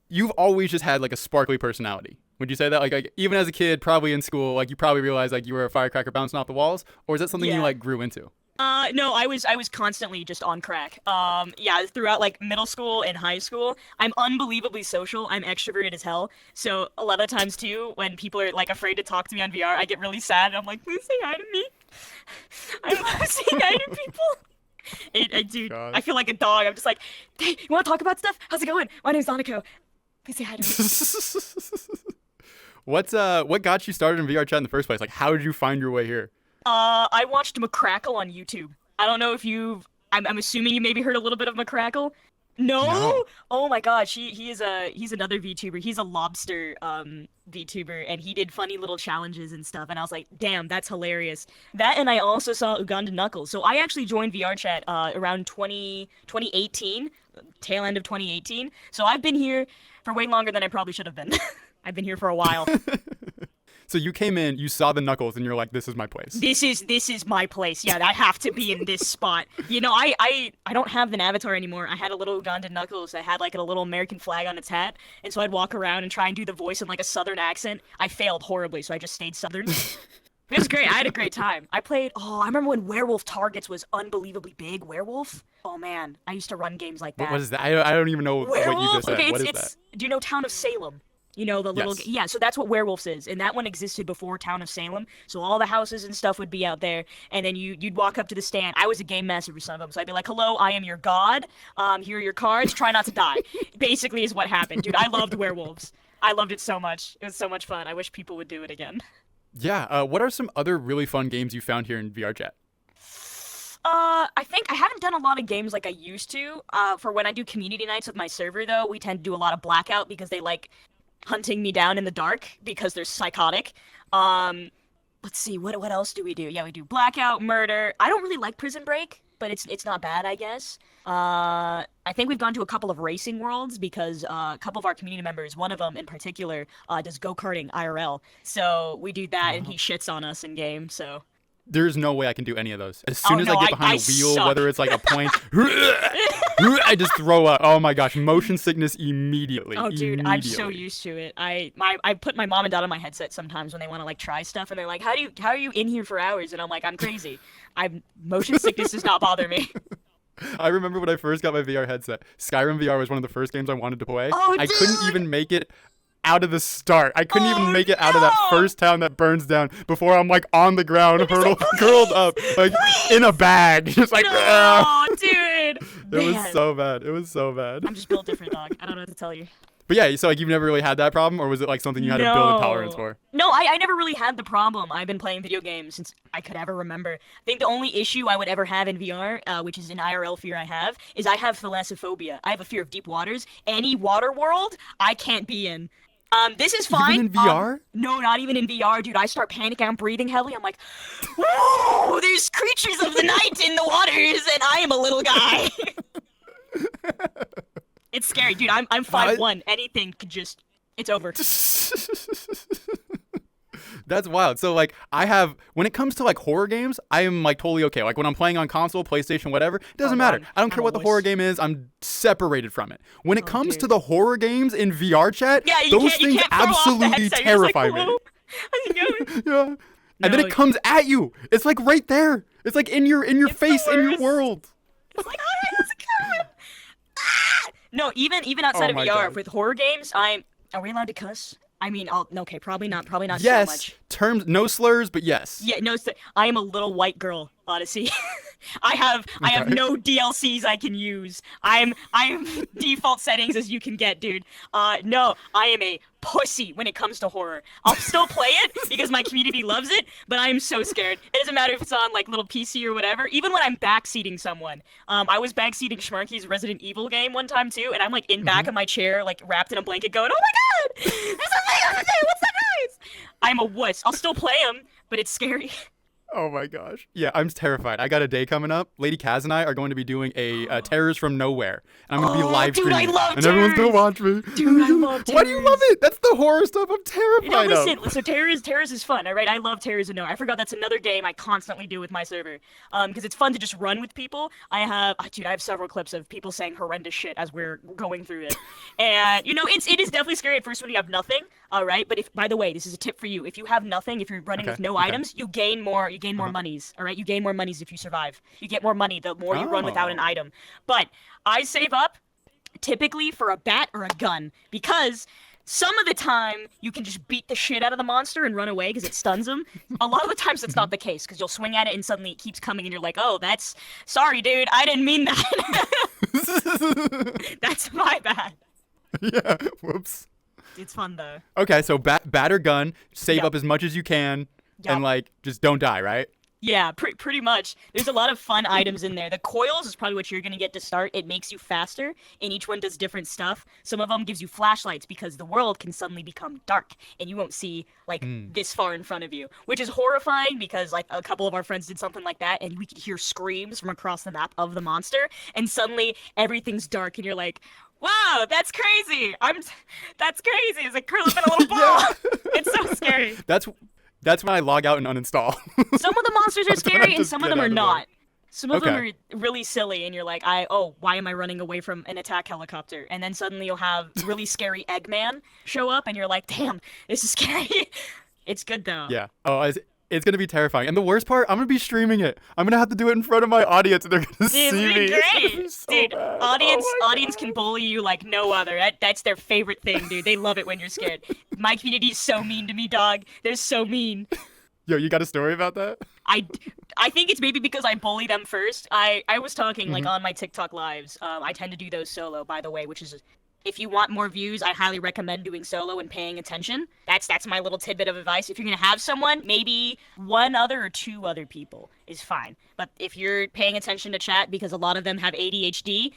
you've always just had like a sparkly personality. Would you say that? Like even as a kid, probably in school, like you probably realized like you were a firecracker bouncing off the walls, or is that something you Yeah. like grew into? No, I was constantly just on crack. Yeah, throughout like middle school and high school, I'm unbelievably social. I'm extroverted as hell. So a lot of times too, when people are like afraid to talk to me on VR, I get really sad. I'm like, please say hi to me. I love saying hi to people. Dude, I God. feel like a dog. I'm just like, hey, you want to talk about stuff? How's it going? My name's Nanako. Please say hi to me. What got you started in VR chat in the first place? Like how did you find your way here? I watched McCrackle on YouTube. I don't know if you've. I'm assuming you maybe heard a little bit of McCrackle. No. No? Oh my gosh, he's another VTuber. He's a lobster VTuber, and he did funny little challenges and stuff. And I was like, damn, that's hilarious. That, and I also saw Uganda Knuckles. So I actually joined VR chat around 2018, tail end of 2018. So I've been here for way longer than I probably should have been. I've been here for a while. So you came in, you saw the Knuckles, and you're like, this is my place. This is my place. Yeah, I have to be in this spot. You know, I don't have an avatar anymore. I had a little Ugandan Knuckles that had like a little American flag on its hat, and so I'd walk around and try and do the voice in like a southern accent. I failed horribly, so I just stayed southern. It was great. I had a great time. I played. Oh, I remember when Werewolf Targets was unbelievably big. Werewolf. Oh man, I used to run games like that. What is that? I don't even know what you Werewolf? just said. Okay, What is it's. that? Do you know Town of Salem? You know, the little. Yes. Yeah, so that's what Werewolves is. And that one existed before Town of Salem. So all the houses and stuff would be out there. And then you'd walk up to the stand. I was a game master for some of them. So I'd be like, hello, I am your god. Here are your cards. Try not to die. Basically, is what happened. Dude, I loved Werewolves. I loved it so much. It was so much fun. I wish people would do it again. Yeah. What are some other really fun games you found here in VR chat? I think I haven't done a lot of games like I used to. For when I do community nights with my server, though, we tend to do a lot of Blackout because they like hunting me down in the dark because they're psychotic. Let's see, what else do we do? Yeah, we do Blackout, Murder. I don't really like Prison Break, but it's not bad, I guess. I think we've gone to a couple of racing worlds because a couple of our community members, one of them in particular, does go-karting IRL. So we do that, and he shits on us in game. So. There's no way I can do any of those. As soon as no, I get I behind a wheel, suck. whether it's like a point, I just throw up. Oh my gosh, motion sickness immediately. Oh, dude, I'm so Immediately. used to it. I put my mom and dad on my headset sometimes when they want to like try stuff, and they're like, how are you in here for hours?" And I'm like, "I'm crazy. I'm motion sickness does not bother me." I remember when I first got my VR headset. Skyrim VR was one of the first games I wanted to play. Oh, I couldn't dude! even make it out of the start. I couldn't even Oh, make it out of that no! first town that burns down before I'm like on the ground, just like, curled up, like in a bag, just like. No, dude. It was Man. so bad. It was so bad. I'm just built different, dog. I don't know what to tell you. But yeah, so like you've never really had that problem, or was it like something you had to build a tolerance for? No, I never really had the problem. I've been playing video games since I could ever remember. I think the only issue I would ever have in VR, which is an IRL fear I have, is I have thalassophobia. I have a fear of deep waters. Any water world, I can't be in. This is fine. Even in VR? No, not even in VR, dude. I start panicking. I'm breathing heavily. I'm like, whoa, there's creatures of the night in the waters, and I am a little guy. It's scary, dude. I'm 5'1". Anything could just, it's over. That's wild. So like when it comes to like horror games, I am like totally okay. Like when I'm playing on console, PlayStation, whatever, it doesn't matter. I don't care I'm a what the wuss. horror game is. I'm separated from it. When it comes dude. to the horror games in VR chat, Yeah, you those can't, you things can't throw off the absolutely headset. You're just terrify like, me. hello? How's it going? Yeah. And then No, it comes at you. It's like right there. It's like in your It's the face, in your worst. world. It's like, hi, how's it going? Ah! No, even outside Oh of my VR, God. with horror games, are we allowed to cuss? I mean, okay, probably not so Yes. much. Terms, no slurs, but yes. Yeah, no, I am a little white girl, Odyssey. I have Okay. no DLCs I can use. I am default settings as you can get, dude. No, I am a pussy when it comes to horror. I'll still play it because my community loves it, but I am so scared. It doesn't matter if it's on like little PC or whatever. Even when I'm backseating someone, I was backseating Schmarky's Resident Evil game one time too, and I'm like in back of my chair, like wrapped in a blanket, going, "Oh my God, there's a thing over there. What's that noise?" I'm a wuss. I'll still play them, but it's scary. Oh my gosh. Yeah, I'm terrified. I got a day coming up. Lady Kaz and I are going to be doing a Terrors from Nowhere. And I'm going to be live Dude, I streaming. love And everyone's going to watch me. Dude, I love Why do you love it? That's the horror stuff I'm terrified of. Listen, so Terrors is fun, all right? I love Terrors of Nowhere. I forgot that's another game I constantly do with my server. Because it's fun to just run with people. I have several clips of people saying horrendous shit as we're going through it. And, it is definitely scary at first when you have nothing, all right? But by the way, this is a tip for you. If you have nothing, if you're running with no items, you gain more monies, all right? You gain more monies if you survive. You get more money the more you run without an item. But I save up typically for a bat or a gun because some of the time you can just beat the shit out of the monster and run away because it stuns them. A lot of the times that's not the case because you'll swing at it and suddenly it keeps coming and you're like, oh, sorry, dude, I didn't mean that. That's my bad. Yeah, whoops. It's fun though. Okay, so bat or gun, save up as much as you can, Yup. and just don't die, right? Yeah, pretty much. There's a lot of fun items in there. The coils is probably what you're going to get to start. It makes you faster, and each one does different stuff. Some of them gives you flashlights because the world can suddenly become dark, and you won't see, this far in front of you, which is horrifying because, a couple of our friends did something like that, and we could hear screams from across the map of the monster, and suddenly everything's dark, and you're like, wow, that's crazy. That's crazy. It's like curl up in a little ball. It's so scary. That's when I log out and uninstall. Some of the monsters are scary and just some of get them out are of the not. way. Some of them Okay. are really silly, and you're like, why am I running away from an attack helicopter? And then suddenly you'll have really scary Eggman show up, and you're like, damn, this is scary. It's good though. Yeah. Oh, it's gonna be terrifying. And the worst part, I'm gonna be streaming it. I'm gonna have to do it in front of my audience, and they're gonna Dude, see it's me. gonna be It's gonna great. be so Dude, bad. audience Oh my audience can bully you like no other. That's their favorite thing, dude. They love it when you're scared. My community's so mean to me, dog. They're so mean. Yo, you got a story about that? I think it's maybe because I bully them first. I was talking on my TikTok lives. I tend to do those solo, by the way, which is if you want more views, I highly recommend doing solo and paying attention. That's my little tidbit of advice. If you're gonna have someone, maybe one other or two other people is fine. But if you're paying attention to chat, because a lot of them have ADHD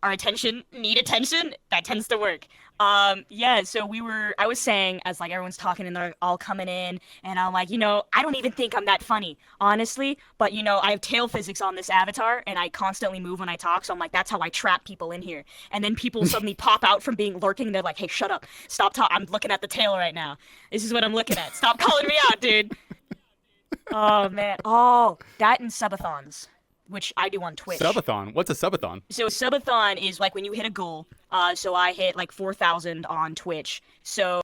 and need attention, that tends to work. So I was saying as everyone's talking and they're all coming in and I'm like, I don't even think I'm that funny, honestly, but I have tail physics on this avatar and I constantly move when I talk, so I'm like, that's how I trap people in here. And then people suddenly pop out from being lurking, they're like, hey, shut up, stop talking, I'm looking at the tail right now. This is what I'm looking at. Stop calling me out, dude. Oh man. Oh, that and subathons, which I do on Twitch. Subathon. What's a subathon? So a subathon is when you hit a goal. So I hit 4,000 on Twitch. So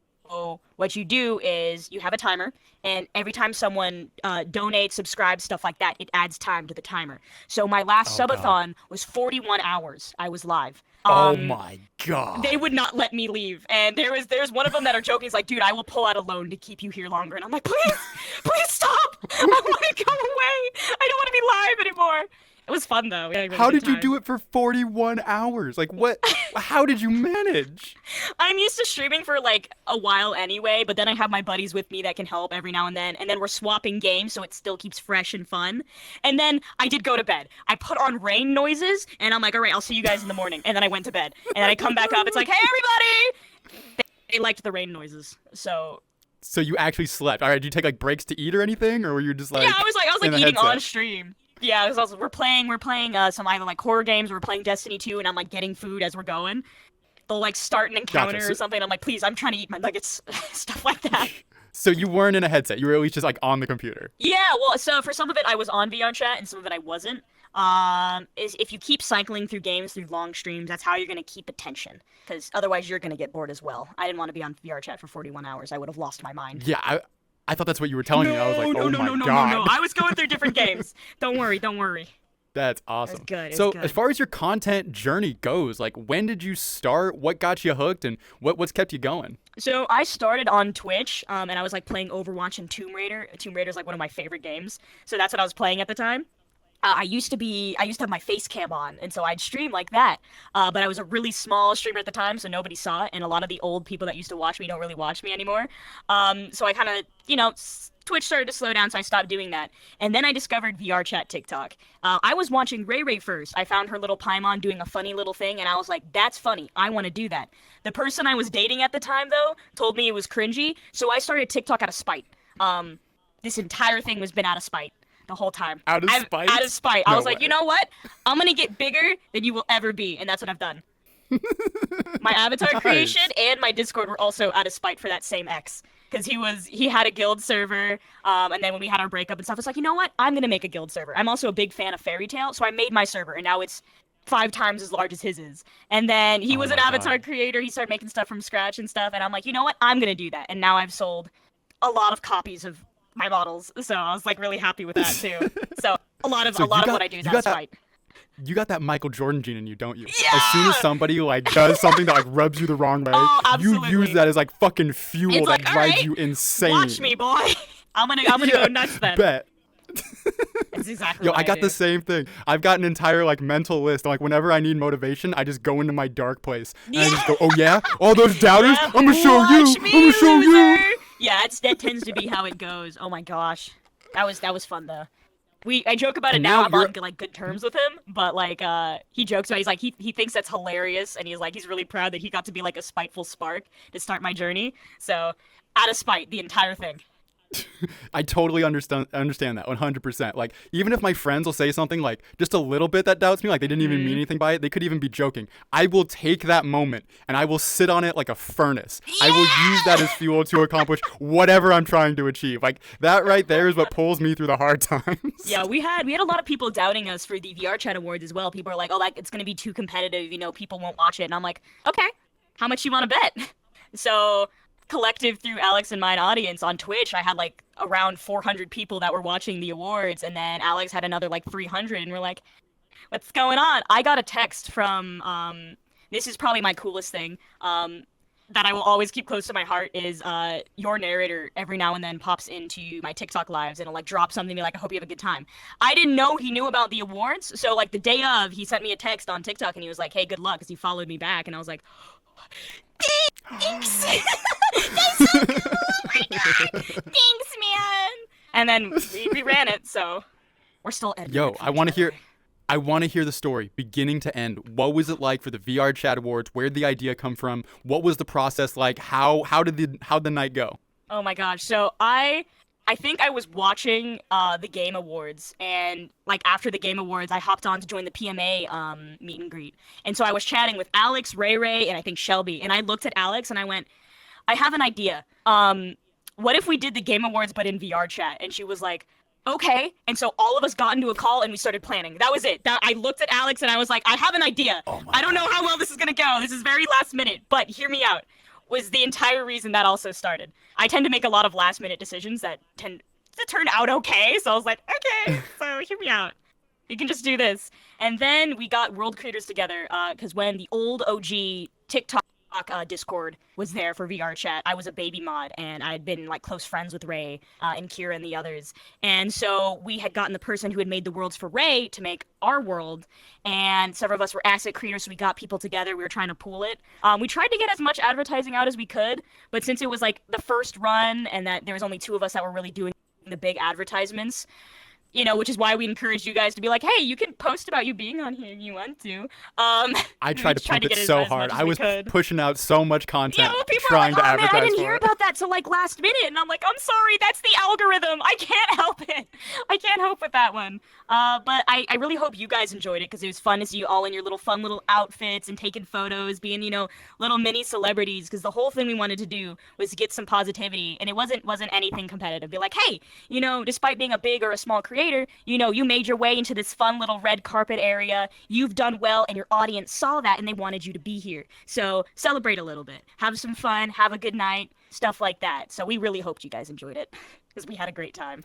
what you do is you have a timer, and every time someone donates, subscribes, stuff like that, it adds time to the timer. So my last subathon was 41 hours. I was live. Oh my god. They would not let me leave, and there's one of them that are joking. He's like, dude, I will pull out a loan to keep you here longer. And I'm like, please stop. I want to go away. I don't want to be live anymore. It was fun though. We had a really How good did you time. do it for 41 hours? What? How did you manage? I'm used to streaming for a while anyway, but then I have my buddies with me that can help every now and then we're swapping games so it still keeps fresh and fun. And then I did go to bed. I put on rain noises and I'm like, all right, I'll see you guys in the morning. And then I went to bed. And then I come back up, it's like, hey everybody! They liked the rain noises. So you actually slept. All right, did you take breaks to eat or anything, or were you just yeah, I was in the eating headset? on stream. Yeah, it was we're playing some either horror games, or we're playing Destiny 2, and I'm getting food as we're going. They'll start an encounter Gotcha. or something. I'm like, please, I'm trying to eat my nuggets, stuff like that. So you weren't in a headset. You were at least just on the computer. Yeah, well, so for some of it I was on VR chat, and some of it I wasn't. If you keep cycling through games through long streams, that's how you're gonna keep attention. Because otherwise you're gonna get bored as well. I didn't want to be on VR chat for 41 hours. I would have lost my mind. Yeah, I thought that's what you were telling me. And I was like, no, oh no, my no, no, god. no, no. I was going through different games. Don't worry. That's awesome. It was So good. as far as your content journey goes, when did you start? What got you hooked, and what's kept you going? So I started on Twitch, and I was playing Overwatch and Tomb Raider. Tomb Raider is one of my favorite games, so that's what I was playing at the time. I used to have my face cam on, and so I'd stream like that. But I was a really small streamer at the time, so nobody saw it, and a lot of the old people that used to watch me don't really watch me anymore. So I kind of, Twitch started to slow down, so I stopped doing that. And then I discovered VR chat TikTok. I was watching Ray Ray first. I found her little Paimon doing a funny little thing, and I was like, that's funny. I want to do that. The person I was dating at the time, though, told me it was cringy, so I started TikTok out of spite. this entire thing was been out of spite the whole time. Out of spite? Out of spite. I No was like, way. you know what? I'm gonna get bigger than you will ever be, and that's what I've done. My avatar Nice. creation and my Discord were also out of spite for that same ex. Because he had a guild server, and then when we had our breakup and stuff, it's like, you know what? I'm gonna make a guild server. I'm also a big fan of Fairy Tail, so I made my server, and now it's 5 times as large as his is. And then he Oh was my an avatar God. creator. He started making stuff from scratch and stuff, and I'm like, you know what? I'm gonna do that. And now I've sold a lot of copies of my models, so I was like really happy with that too. So a lot of So what I do is out of spite. You got that Michael Jordan gene in you, don't you? Yeah! As soon as somebody like does something that like rubs you the wrong way, Oh, you absolutely. use that as like fucking fuel It's that like, drives alright, you insane. Watch me, boy. I'm gonna go nuts then. Bet. That's exactly Yo, what I got do. the same thing. I've got an entire like mental list. Like whenever I need motivation, I just go into my dark place and I just go, "Oh yeah, all those doubters, Yeah, I'm gonna show you. watch I'm me, gonna show you." loser. Yeah, that tends to be how it goes. Oh my gosh, that was fun though. I joke about it And now. now I'm you're- on like good terms with him, but like he jokes about. He's like he thinks that's hilarious, and he's really proud that he got to be like a spiteful spark to start my journey. So out of spite, the entire thing. I totally understand that 100%. Like even if my friends will say something like just a little bit that doubts me, like they didn't even mean anything by it, they could even be joking. I will take that moment and I will sit on it like a furnace. I will use that as fuel to accomplish whatever I'm trying to achieve. Like that right there is what pulls me through the hard times. Yeah, we had a lot of people doubting us for the VR Chat Awards as well. People are like, "Oh, like it's gonna be too competitive. People won't watch it." And I'm like, "Okay, how much you want to bet?" So, collective through Alex and mine audience on Twitch, I had like around 400 people that were watching the awards, and then Alex had another like 300, and we're like, "What's going on?" I got a text from this is probably my coolest thing. That I will always keep close to my heart is your narrator every now and then pops into my TikTok lives and will like drop something to me like, "I hope you have a good time." I didn't know he knew about the awards, so like the day of, he sent me a text on TikTok and he was like, "Hey, good luck," because he followed me back, and I was like, "Thanks." That's so cool. Oh my god. Thanks, man. And then we ran it, so we're still editing. Yo, it for I each want to other. hear I want to hear the story, beginning to end. What was it like for the VR Chat Awards? Where did the idea come from? What was the process like? How'd the night go? Oh my gosh. So I think I was watching the Game Awards, and like after the Game Awards, I hopped on to join the PMA meet and greet. And so I was chatting with Alex, Ray, and I think Shelby. And I looked at Alex and I went, "I have an idea. What if we did the Game Awards but in VR chat?" And she was like, "Okay." And so all of us got into a call and we started planning. That was it. I looked at Alex and I was like, "I have an idea. I don't know how well this is gonna go. This is very last minute, but hear me out." Was the entire reason that also started. I tend to make a lot of last minute decisions that tend to turn out okay. So I was like, "Okay, so hear me out. You can just do this." And then we got world creators together because when the old OG TikTok Discord was there for VR chat, I was a baby mod and I'd been like close friends with Ray and Kira and the others. And so we had gotten the person who had made the worlds for Ray to make our world, and several of us were asset creators, so we got people together. We were trying to pool it. We tried to get as much advertising out as we could, but since it was like the first run and that there was only 2 of us that were really doing the big advertisements, which is why we encourage you guys to be like, "Hey, you can post about you being on here if you want to." I tried to pump it get so as hard. much as I we was could. pushing out so much content, People trying are like, to "Oh man, advertise I didn't for hear it. about that till like last minute," and I'm like, "I'm sorry, that's the algorithm. I can't help it. I can't help with that one." But I really hope you guys enjoyed it because it was fun to see you all in your little fun little outfits and taking photos, being little mini celebrities. Because the whole thing we wanted to do was to get some positivity, and it wasn't anything competitive. Be like, "Hey, despite being a big or a small creator, you made your way into this fun little red carpet area. You've done well, and your audience saw that, and they wanted you to be here. So celebrate a little bit, have some fun, have a good night, stuff like that." So we really hoped you guys enjoyed it because we had a great time.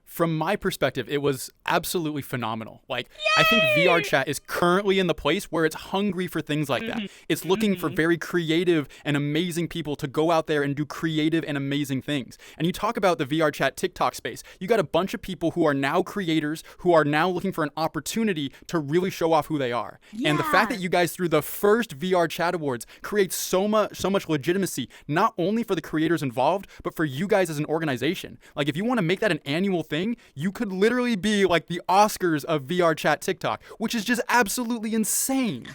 From my perspective, it was absolutely phenomenal. Like, I think VR chat is currently in the place where it's hungry for things like that. It's looking for very creative and amazing people to go out there and do creative and amazing things. And you talk about the VR chat TikTok space. You got a bunch of people who are now creators, who are now looking for an opportunity to really show off who they are. And the fact that you guys, through the first VR chat awards, create so much legitimacy, not only for the creators involved, but for you guys as an organization. Like, if you want to make that an annual thing, you could literally be like the Oscars of VR chat TikTok, which is just absolutely insane.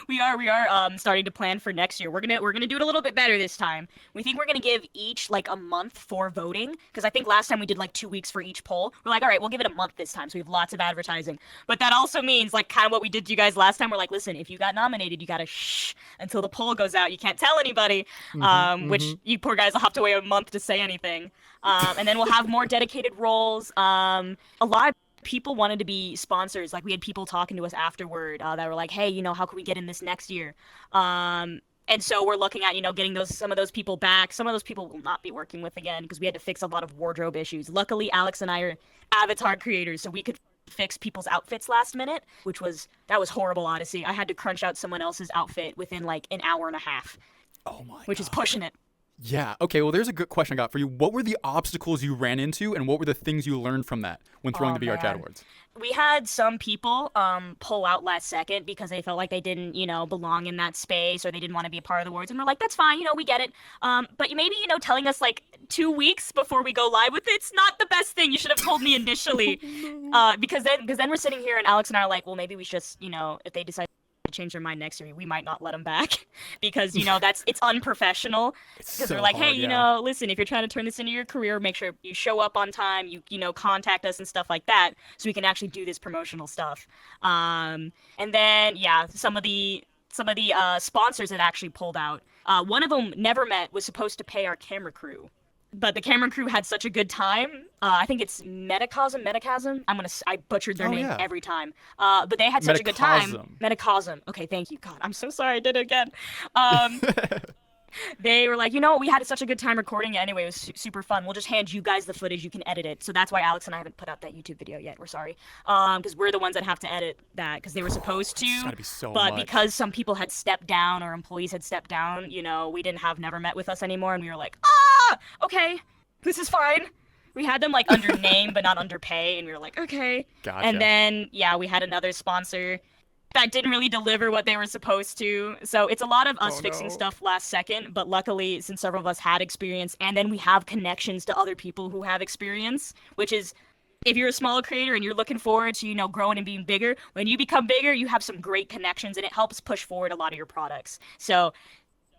We are starting to plan for next year. We're gonna do it a little bit better this time. We think we're gonna give each like a month for voting, because I think last time we did like 2 weeks for each poll. We're like, all right, we'll give it a month this time, so we have lots of advertising. But that also means like kind of what we did to you guys last time. We're like, listen, if you got nominated, you gotta shh until the poll goes out. You can't tell anybody, which you poor guys will have to wait a month to say anything. And then we'll have more dedicated roles. A lot of people wanted to be sponsors. Like we had people talking to us afterward that were like, hey, how can we get in this next year? And so we're looking at, getting some of those people back. Some of those people we'll not be working with again because we had to fix a lot of wardrobe issues. Luckily, Alex and I are avatar creators, so we could fix people's outfits last minute, that was horrible, Odyssey. I had to crunch out someone else's outfit within like an hour and a half. Oh my Which God. is pushing it. Yeah. Okay. Well, there's a good question I got for you. What were the obstacles you ran into, and what were the things you learned from that when throwing the VR Chat Awards? We had some people pull out last second because they felt like they didn't, belong in that space, or they didn't want to be a part of the awards. And we're like, that's fine, we get it. But maybe, telling us like 2 weeks before we go live with it's not the best thing. You should have told me initially. Because then we're sitting here and Alex and I are like, well, maybe we should just, if they decide to change their mind next year, we might not let them back because it's unprofessional. Because so we're like, hard, hey, listen, if you're trying to turn this into your career, make sure you show up on time, you contact us and stuff like that, so we can actually do this promotional stuff. And then some of the sponsors that actually pulled out. One of them, Never Met, was supposed to pay our camera crew. But the camera crew had such a good time. I think it's Metacosm. I butchered their name every time. But they had such a good time. Metacosm. Okay, thank you. God, I'm so sorry I did it again. They were like, we had such a good time recording it anyway. It was super fun. We'll just hand you guys the footage. You can edit it. So that's why Alex and I haven't put out that YouTube video yet. We're sorry. Because we're the ones that have to edit that because they were supposed to. It's gotta be so but much. Because some people had stepped down or employees had stepped down, we didn't have Never Met with us anymore. And we were like, okay, this is fine. We had them like under name but not under pay. And we were like, okay. Gotcha. And then, we had another sponsor that didn't really deliver what they were supposed to. So it's a lot of us fixing stuff last second, but luckily, since several of us had experience, and then we have connections to other people who have experience, which is, if you're a small creator and you're looking forward to, growing and being bigger, when you become bigger, you have some great connections, and it helps push forward a lot of your products. So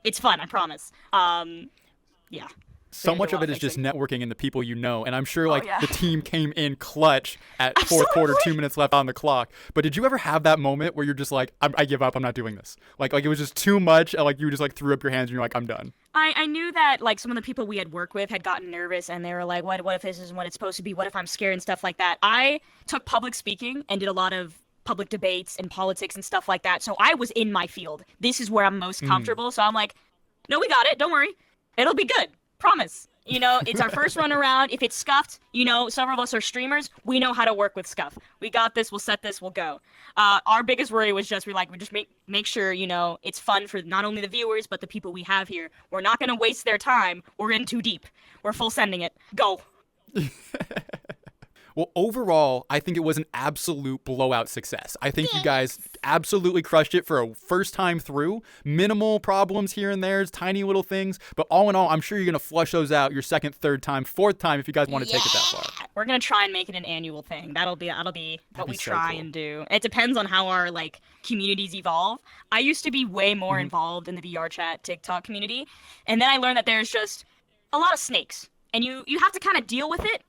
it's fun, I promise. Yeah. So much of it is just networking and the people you know. And I'm sure the team came in clutch at fourth quarter, 2 minutes left on the clock. But did you ever have that moment where you're just like, I give up, I'm not doing this? Like it was just too much, and you just threw up your hands and you're like, I'm done. I knew that some of the people we had worked with had gotten nervous and they were like, what if this isn't what it's supposed to be? What if I'm scared and stuff like that? I took public speaking and did a lot of public debates and politics and stuff like that. So I was in my field. This is where I'm most comfortable. So I'm like, no, we got it. Don't worry. It'll be good. Promise. It's our first run around. If it's scuffed, several of us are streamers. We know how to work with scuff. We got this. We'll set this. We'll go. Our biggest worry was just we just make sure it's fun for not only the viewers but the people we have here. We're not gonna waste their time. We're in too deep. We're full sending it. Go. Well, overall, I think it was an absolute blowout success. I think you guys absolutely crushed it for a first time through. Minimal problems here and there, tiny little things. But all in all, I'm sure you're going to flush those out your second, third time, fourth time if you guys want to take it that far. We're going to try and make it an annual thing. That'll be what we try and do. It depends on how our communities evolve. I used to be way more involved in the VR chat TikTok community. And then I learned that there's just a lot of snakes. And you have to kind of deal with it.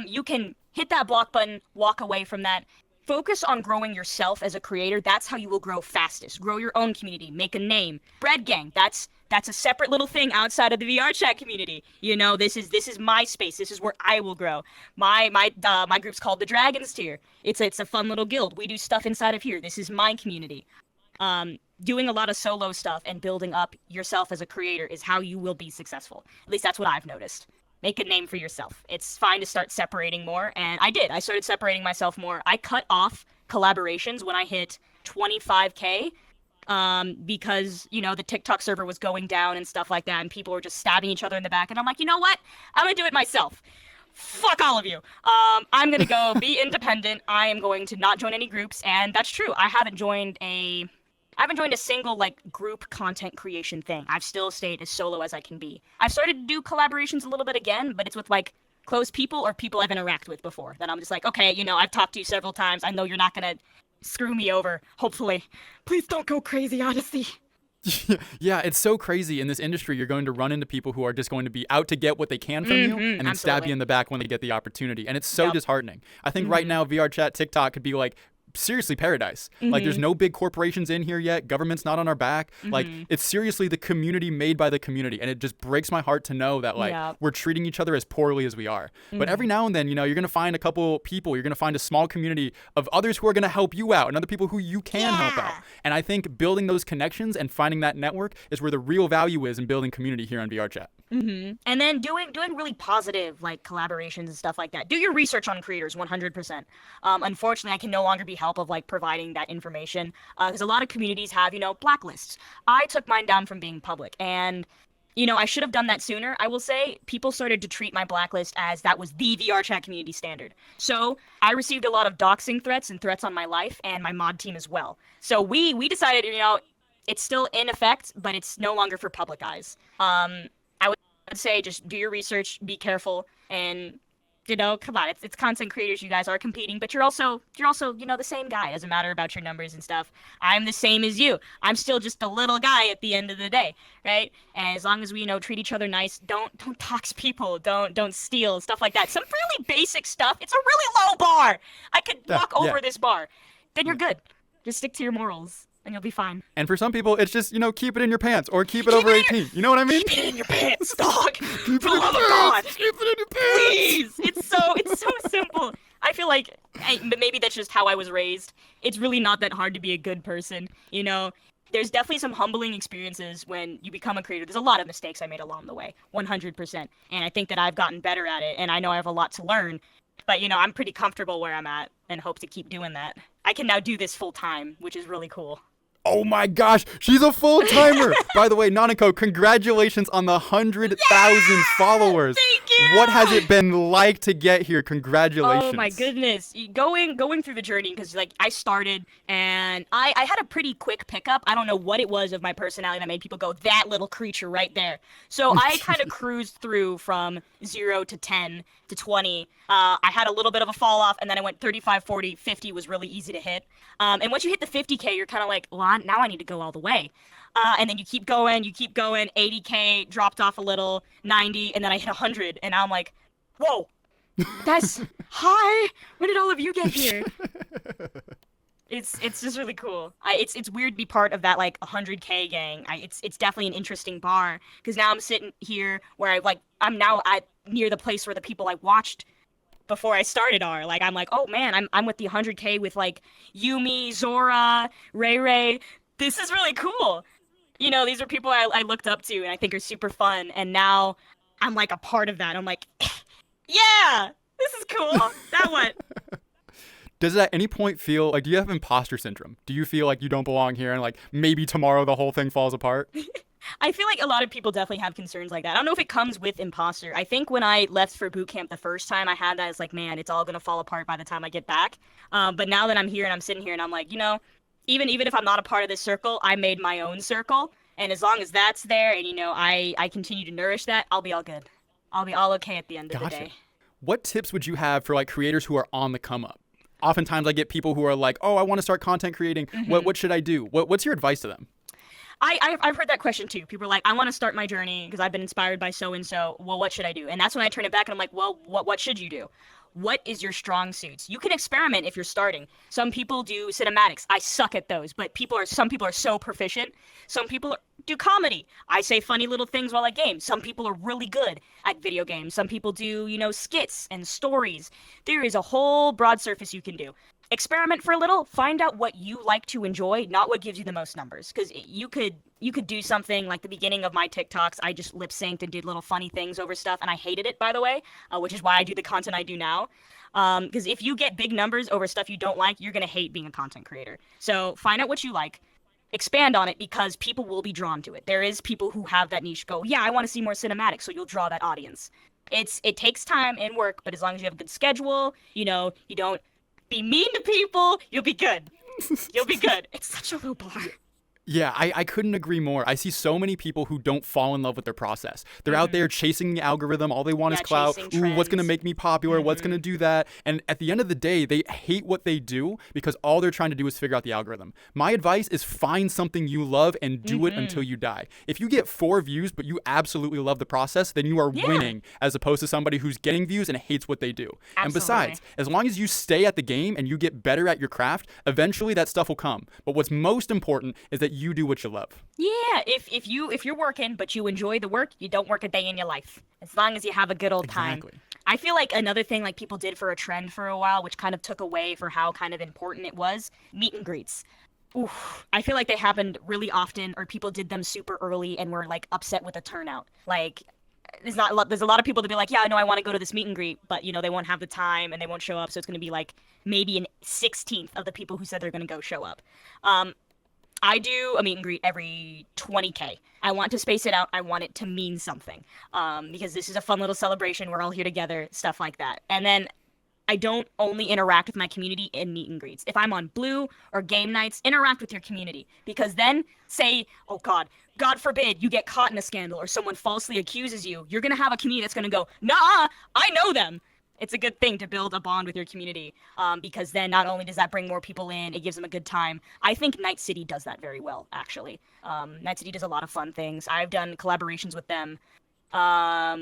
You can hit that block button, walk away from that. Focus on growing yourself as a creator. That's how you will grow fastest. Grow your own community. Make a name. Bread Gang. That's a separate little thing outside of the VR chat community. This is my space. This is where I will grow. My group's called the Dragons Tier. It's a fun little guild. We do stuff inside of here. This is my community. Doing a lot of solo stuff and building up yourself as a creator is how you will be successful. At least that's what I've noticed. Make a name for yourself. It's fine to start separating more, and I did. I started separating myself more. I cut off collaborations when I hit 25K because, the TikTok server was going down and stuff like that, and people were just stabbing each other in the back, and I'm like, you know what? I'm going to do it myself. Fuck all of you. I'm going to go be independent. I am going to not join any groups, and that's true. I haven't joined a single group content creation thing. I've still stayed as solo as I can be. I've started to do collaborations a little bit again, but it's with close people or people I've interacted with before. That I'm just like, okay, I've talked to you several times. I know you're not gonna screw me over. Hopefully, please don't go crazy, Odyssey. Yeah, it's so crazy in this industry. You're going to run into people who are just going to be out to get what they can from you and then stab you in the back when they get the opportunity. And it's so disheartening. I think right now, VR chat, TikTok could be like, seriously paradise. Like there's no big corporations in here yet. Government's not on our back. Like it's seriously the community made by the community. And it just breaks my heart to know that like we're treating each other as poorly as we are. But every now and then, you know, you're going to find a couple people, you're going to find a small community of others who are going to help you out and other people who you can help out. And I think building those connections and finding that network is where the real value is in building community here on VR chat. And then doing really positive like collaborations and stuff like that. Do your research on creators 100%. Unfortunately, I can no longer be help of like providing that information because a lot of communities have, you know, blacklists. I took mine down from being public, and you know, I should have done that sooner. I will say people started to treat my blacklist as that was the VR chat community standard. So I received a lot of doxing threats and threats on my life and my mod team as well. So we decided, you know, it's still in effect, but it's no longer for public eyes. I'd say just do your research, be careful, and you know, come on, it's content creators. You guys are competing, but you're also you know the same guy. It doesn't matter about your numbers and stuff. I'm the same as you. I'm still just a little guy at the end of the day, right? And as long as we, you know, treat each other nice, don't tox people, don't steal, stuff like that. Some really basic stuff. It's a really low bar. I could walk over this bar. Then you're good. Just stick to your morals. And you'll be fine. And for some people, it's just, you know, keep it in your pants or keep it over 18. You know what I mean? Keep it in your pants, dog. Keep it in your pants. Keep it in your pants. Please. It's so simple. I feel like maybe that's just how I was raised. It's really not that hard to be a good person. You know, there's definitely some humbling experiences when you become a creator. There's a lot of mistakes I made along the way, 100%. And I think that I've gotten better at it, and I know I have a lot to learn. But, you know, I'm pretty comfortable where I'm at and hope to keep doing that. I can now do this full time, which is really cool. Oh my gosh, she's a full-timer! By the way, Nanako, congratulations on the 100,000 followers. Thank you! What has it been like to get here? Congratulations. Oh my goodness. Going through the journey, because like I started and I had a pretty quick pickup. I don't know what it was of my personality that made people go, that little creature right there. So I kind of cruised through from 0 to 10 to 20. I had a little bit of a fall off, and then I went 35, 40, 50 was really easy to hit. And once you hit the 50K, you're kind of like, well, now I need to go all the way. And then you keep going, 80K, dropped off a little, 90, and then I hit 100, and now I'm like, whoa, that's high. When did all of you get here? It's just really cool. It's weird to be part of that like 100K gang. It's definitely an interesting bar, because now I'm sitting here where I'm now at near the place where the people I watched before I started are. Like, I'm like, oh man, I'm with the 100K with like Yumi, Zora, Ray Ray. This is really cool. You know, these are people I looked up to and I think are super fun. And now I'm like a part of that. I'm like, yeah, this is cool. That one. Does it at any point feel like, do you have imposter syndrome? Do you feel like you don't belong here and like maybe tomorrow the whole thing falls apart? I feel like a lot of people definitely have concerns like that. I don't know if it comes with imposter. I think when I left for boot camp the first time, I had that. It's like, man, it's all going to fall apart by the time I get back. But now that I'm here and I'm sitting here and I'm like, you know, even if I'm not a part of this circle, I made my own circle. And as long as that's there and, you know, I continue to nourish that, I'll be all good. I'll be all okay at the end of the day. What tips would you have for like creators who are on the come up? Oftentimes I get people who are like, oh, I want to start content creating. What should I do? What's your advice to them? I've heard that question too. People are like, I want to start my journey because I've been inspired by so-and-so. Well, what should I do? And that's when I turn it back and I'm like, well, what should you do? What is your strong suits? You can experiment if you're starting. Some people do cinematics. I suck at those, but some people are so proficient. Some people do comedy. I say funny little things while I game. Some people are really good at video games. Some people do, you know, skits and stories. There is a whole broad surface you can do. Experiment for a little, find out what you like to enjoy, not what gives you the most numbers. Because you could do something like the beginning of my TikToks, I just lip synced and did little funny things over stuff, and I hated it, by the way, which is why I do the content I do now. Because if you get big numbers over stuff you don't like, you're gonna hate being a content creator. So find out what you like, expand on it, because people will be drawn to it. There is people who have that niche go, yeah, I want to see more cinematics, so you'll draw that audience. It takes time and work, but as long as you have a good schedule, you know, you don't be mean to people, you'll be good. You'll be good. It's such a low bar. Yeah, I couldn't agree more. I see so many people who don't fall in love with their process. They're out there chasing the algorithm. All they want is clout. chasing Ooh, what's going to trends. make me popular? What's going to do that? And at the end of the day, they hate what they do because all they're trying to do is figure out the algorithm. My advice is find something you love and do it until you die. If you get 4 views, but you absolutely love the process, then you are winning as opposed to somebody who's getting views and hates what they do. And besides, as long as you stay at the game and you get better at your craft, eventually that stuff will come. But what's most important is that you do what you love. Yeah, if you're working but you enjoy the work, you don't work a day in your life. As long as you have a good old time. Exactly. I feel like another thing like people did for a trend for a while, which kind of took away for how kind of important it was, meet and greets. Oof. I feel like they happened really often, or people did them super early and were like upset with the turnout. Like there's a lot of people to be like, yeah, I know I want to go to this meet and greet, but you know they won't have the time and they won't show up, so it's going to be like maybe an 16th of the people who said they're going to go show up. I do a meet and greet every 20K. I want to space it out. I want it to mean something. Because this is a fun little celebration. We're all here together, stuff like that. And then I don't only interact with my community in meet and greets. If I'm on Blue or game nights, interact with your community. Because then, say, oh God forbid you get caught in a scandal or someone falsely accuses you, you're going to have a community that's going to go, nah, I know them. It's a good thing to build a bond with your community, because then not only does that bring more people in, it gives them a good time. I think Night City does that very well, actually. Night City does a lot of fun things. I've done collaborations with them.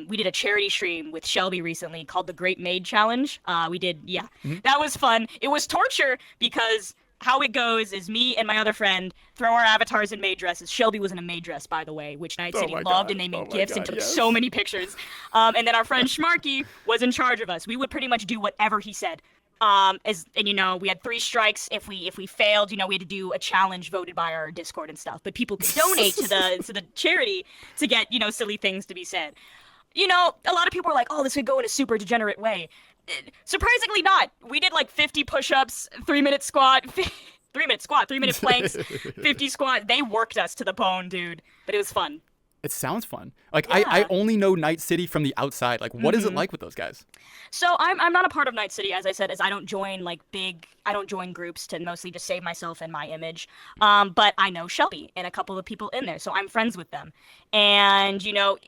We did a charity stream with Shelby recently called the Great Maid Challenge. That was fun. It was torture because how it goes is me and my other friend throw our avatars in maid dresses. Shelby was in a maid dress, by the way, which Night City loved, and they made gifts and took so many pictures. And then our friend Schmarky was in charge of us. We would pretty much do whatever he said. We had 3 strikes. If we failed, we had to do a challenge voted by our Discord and stuff. But people could donate to the charity to get silly things to be said. A lot of people are like, oh, this could go in a super degenerate way. Surprisingly not. We did like 50 push-ups, 3-minute squat, 3-minute planks, 50 squat. They worked us to the bone, dude. But it was fun. It sounds fun. Like, I only know Night City from the outside. Like, what is it like with those guys? So I'm not a part of Night City, as I said, as I don't join groups to mostly just save myself and my image. But I know Shelby and a couple of people in there, so I'm friends with them. And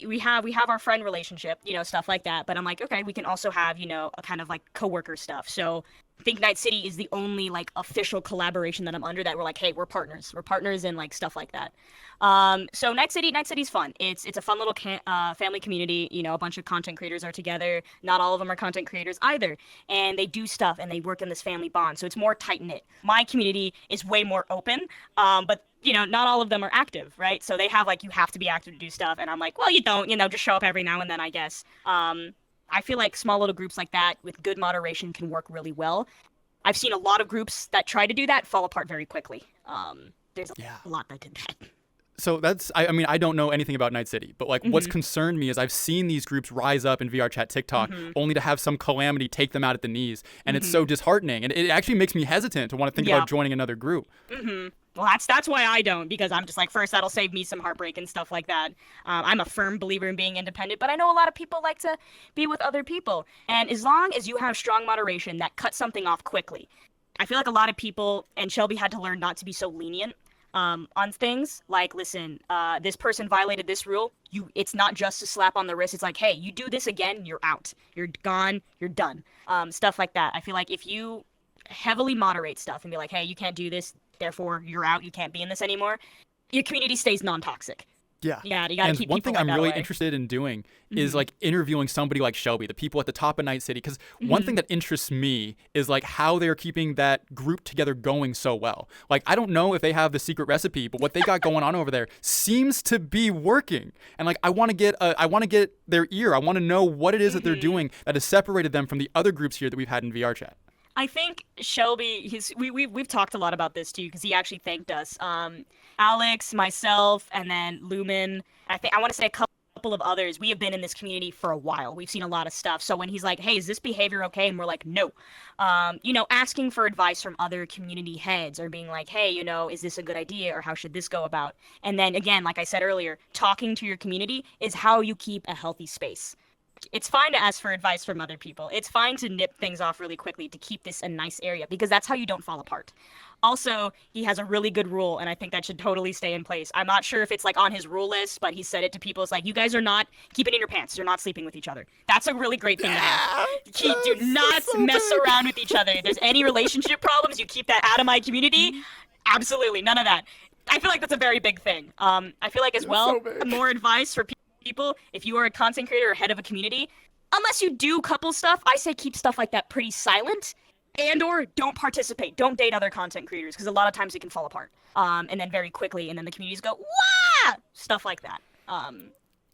we have our friend relationship, stuff like that. But I'm like, okay, we can also have a kind of like coworker stuff. So I think Night City is the only like official collaboration that I'm under that we're like, hey, we're partners and like stuff like that. So Night City's fun. It's a fun little family community. A bunch of content creators are together. Not all of them are content creators either, and they do stuff and they work in this family bond. So it's more tight knit. My community is way more open, but not all of them are active, right? So they have like, you have to be active to do stuff, and I'm like, well, you don't, just show up every now and then, I guess. I feel like small little groups like that with good moderation can work really well. I've seen a lot of groups that try to do that fall apart very quickly. There's a lot that did that. So I don't know anything about Night City, but like what's concerned me is I've seen these groups rise up in VR Chat TikTok only to have some calamity take them out at the knees. And it's so disheartening. And it actually makes me hesitant to want to think about joining another group. Well, that's why I don't, because I'm just like, first, that'll save me some heartbreak and stuff like that. I'm a firm believer in being independent, but I know a lot of people like to be with other people. And as long as you have strong moderation that cuts something off quickly, I feel like a lot of people, and Shelby had to learn not to be so lenient on things. Like, listen, this person violated this rule. It's not just a slap on the wrist. It's like, hey, you do this again, you're out. You're gone. You're done. Stuff like that. I feel like if you heavily moderate stuff and be like, hey, you can't do this, therefore you're out, you can't be in this anymore, your community stays non-toxic. Yeah, you gotta keep one thing people I'm really way. interested in doing is like interviewing somebody like Shelby, the people at the top of Night City, because one thing that interests me is like how they're keeping that group together going so well. Like, I don't know if they have the secret recipe, but what they got going on over there seems to be working. And like, I want to get their ear. I want to know what it is that they're doing that has separated them from the other groups here that we've had in VR Chat. I think Shelby, we've talked a lot about this too, because he actually thanked us. Alex, myself, and then Lumen. I want to say a couple of others. We have been in this community for a while. We've seen a lot of stuff. So when he's like, "Hey, is this behavior okay?" and we're like, "No," asking for advice from other community heads, or being like, "Hey, is this a good idea, or how should this go about?" And then again, like I said earlier, talking to your community is how you keep a healthy space. It's fine to ask for advice from other people. It's fine to nip things off really quickly to keep this a nice area because that's how you don't fall apart. Also, he has a really good rule, and I think that should totally stay in place. I'm not sure if it's like on his rule list, but he said it to people. It's like, you guys are not keeping in your pants. You're not sleeping with each other. That's a really great thing to have. Do not mess around with each other. If there's any relationship problems, you keep that out of my community. Absolutely, none of that. I feel like that's a very big thing. I feel like as well, more advice for people, if you are a content creator or head of a community, unless you do couple stuff, I say keep stuff like that pretty silent. And or don't participate. Don't date other content creators because a lot of times it can fall apart. And then very quickly, and then the communities go, wah! Stuff like that.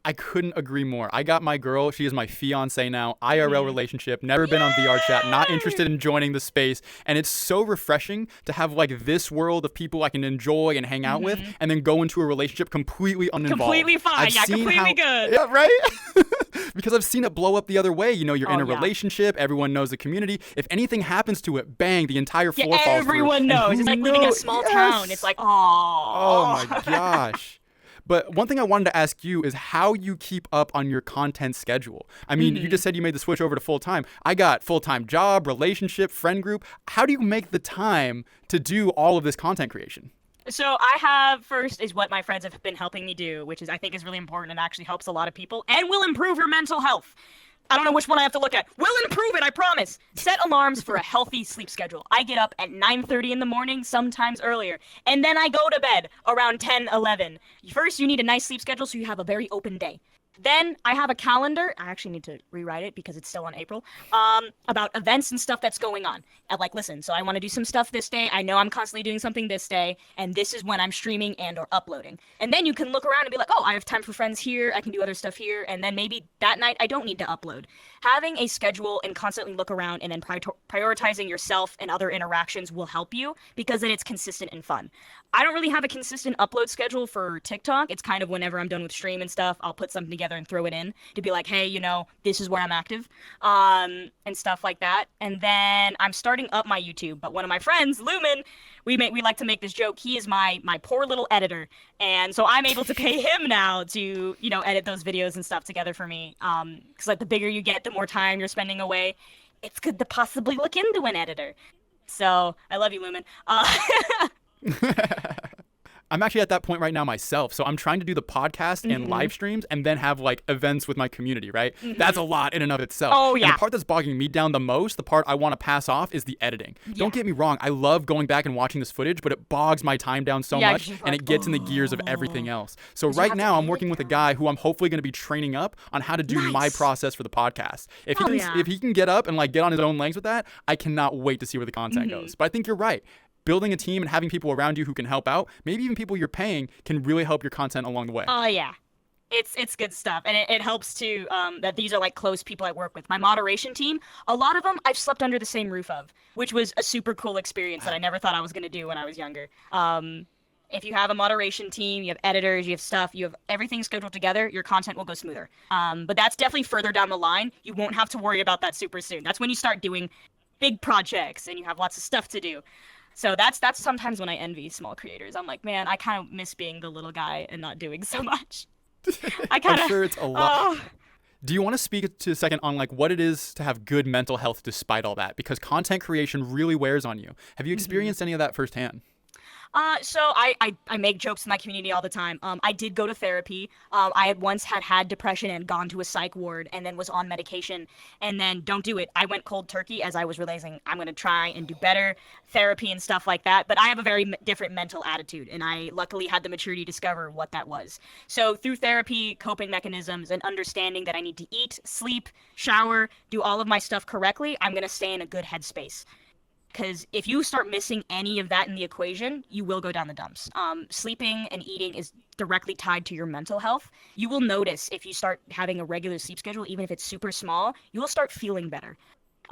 I couldn't agree more. I got my girl. She is my fiance now. IRL relationship. Never been on VR chat. Not interested in joining the space. And it's so refreshing to have like this world of people I can enjoy and hang out with, and then go into a relationship completely uninvolved. Completely fine. Completely good. Yeah, right? Because I've seen it blow up the other way. You know, you're in a relationship. Everyone knows the community. If anything happens to it, bang, the entire floor falls through. Everyone knows. It's like living in a small town. It's like, oh my gosh. But one thing I wanted to ask you is how you keep up on your content schedule. I mean, you just said you made the switch over to full-time. I got full-time job, relationship, friend group. How do you make the time to do all of this content creation? So I have, first is what my friends have been helping me do, which is I think is really important and actually helps a lot of people and will improve your mental health. I don't know which one I have to look at. We'll improve it, I promise. Set alarms for a healthy sleep schedule. I get up at 9:30 in the morning, sometimes earlier, and then I go to bed around 10, 11. First, you need a nice sleep schedule so you have a very open day. Then I have a calendar. I actually need to rewrite it because it's still on April. About events and stuff that's going on. And like, listen, so I want to do some stuff this day. I know I'm constantly doing something this day, and this is when I'm streaming and or uploading. And then you can look around and be like, oh, I have time for friends here. I can do other stuff here. And then maybe that night I don't need to upload. Having a schedule and constantly look around and then prioritizing yourself and other interactions will help you because then it's consistent and fun. I don't really have a consistent upload schedule for TikTok. It's kind of whenever I'm done with stream and stuff, I'll put something together and throw it in to be like, hey, you know, this is where I'm active, and stuff like that. And then I'm starting up my YouTube, but one of my friends, Lumen, we like to make this joke. He is my poor little editor, and so I'm able to pay him now to, you know, edit those videos and stuff together for me. Because like the bigger you get, the more time you're spending away. It's good to possibly look into an editor. So I love you, Lumen. I'm actually at that point right now myself. So I'm trying to do the podcast and live streams and then have like events with my community, right? That's a lot in and of itself. Oh, yeah. And the part that's bogging me down the most, the part I want to pass off is the editing. Yeah. Don't get me wrong. I love going back and watching this footage, but it bogs my time down so much and it gets in the gears of everything else. So right now I'm working with a guy who I'm hopefully going to be training up on how to do my process for the podcast. If he can get up and like get on his own legs with that, I cannot wait to see where the content goes. But I think you're right. Building a team and having people around you who can help out, maybe even people you're paying, can really help your content along the way. Oh, yeah. It's good stuff. And it helps too that these are like close people I work with. My moderation team, a lot of them I've slept under the same roof of, which was a super cool experience that I never thought I was going to do when I was younger. If you have a moderation team, you have editors, you have stuff, you have everything scheduled together, your content will go smoother. But that's definitely further down the line. You won't have to worry about that super soon. That's when you start doing big projects and you have lots of stuff to do. So that's sometimes when I envy small creators. I'm like, man, I kind of miss being the little guy and not doing so much. I'm sure it's a lot. Do you want to speak to a second on like what it is to have good mental health despite all that? Because content creation really wears on you. Have you experienced any of that firsthand? So I make jokes in my community all the time. I did go to therapy. I had once had depression and gone to a psych ward and then was on medication and then don't do it. I went cold turkey as I was realizing I'm going to try and do better therapy and stuff like that. But I have a very different mental attitude and I luckily had the maturity to discover what that was. So through therapy, coping mechanisms, and understanding that I need to eat, sleep, shower, do all of my stuff correctly, I'm going to stay in a good headspace. Because if you start missing any of that in the equation, you will go down the dumps. Sleeping and eating is directly tied to your mental health. You will notice if you start having a regular sleep schedule, even if it's super small, you will start feeling better.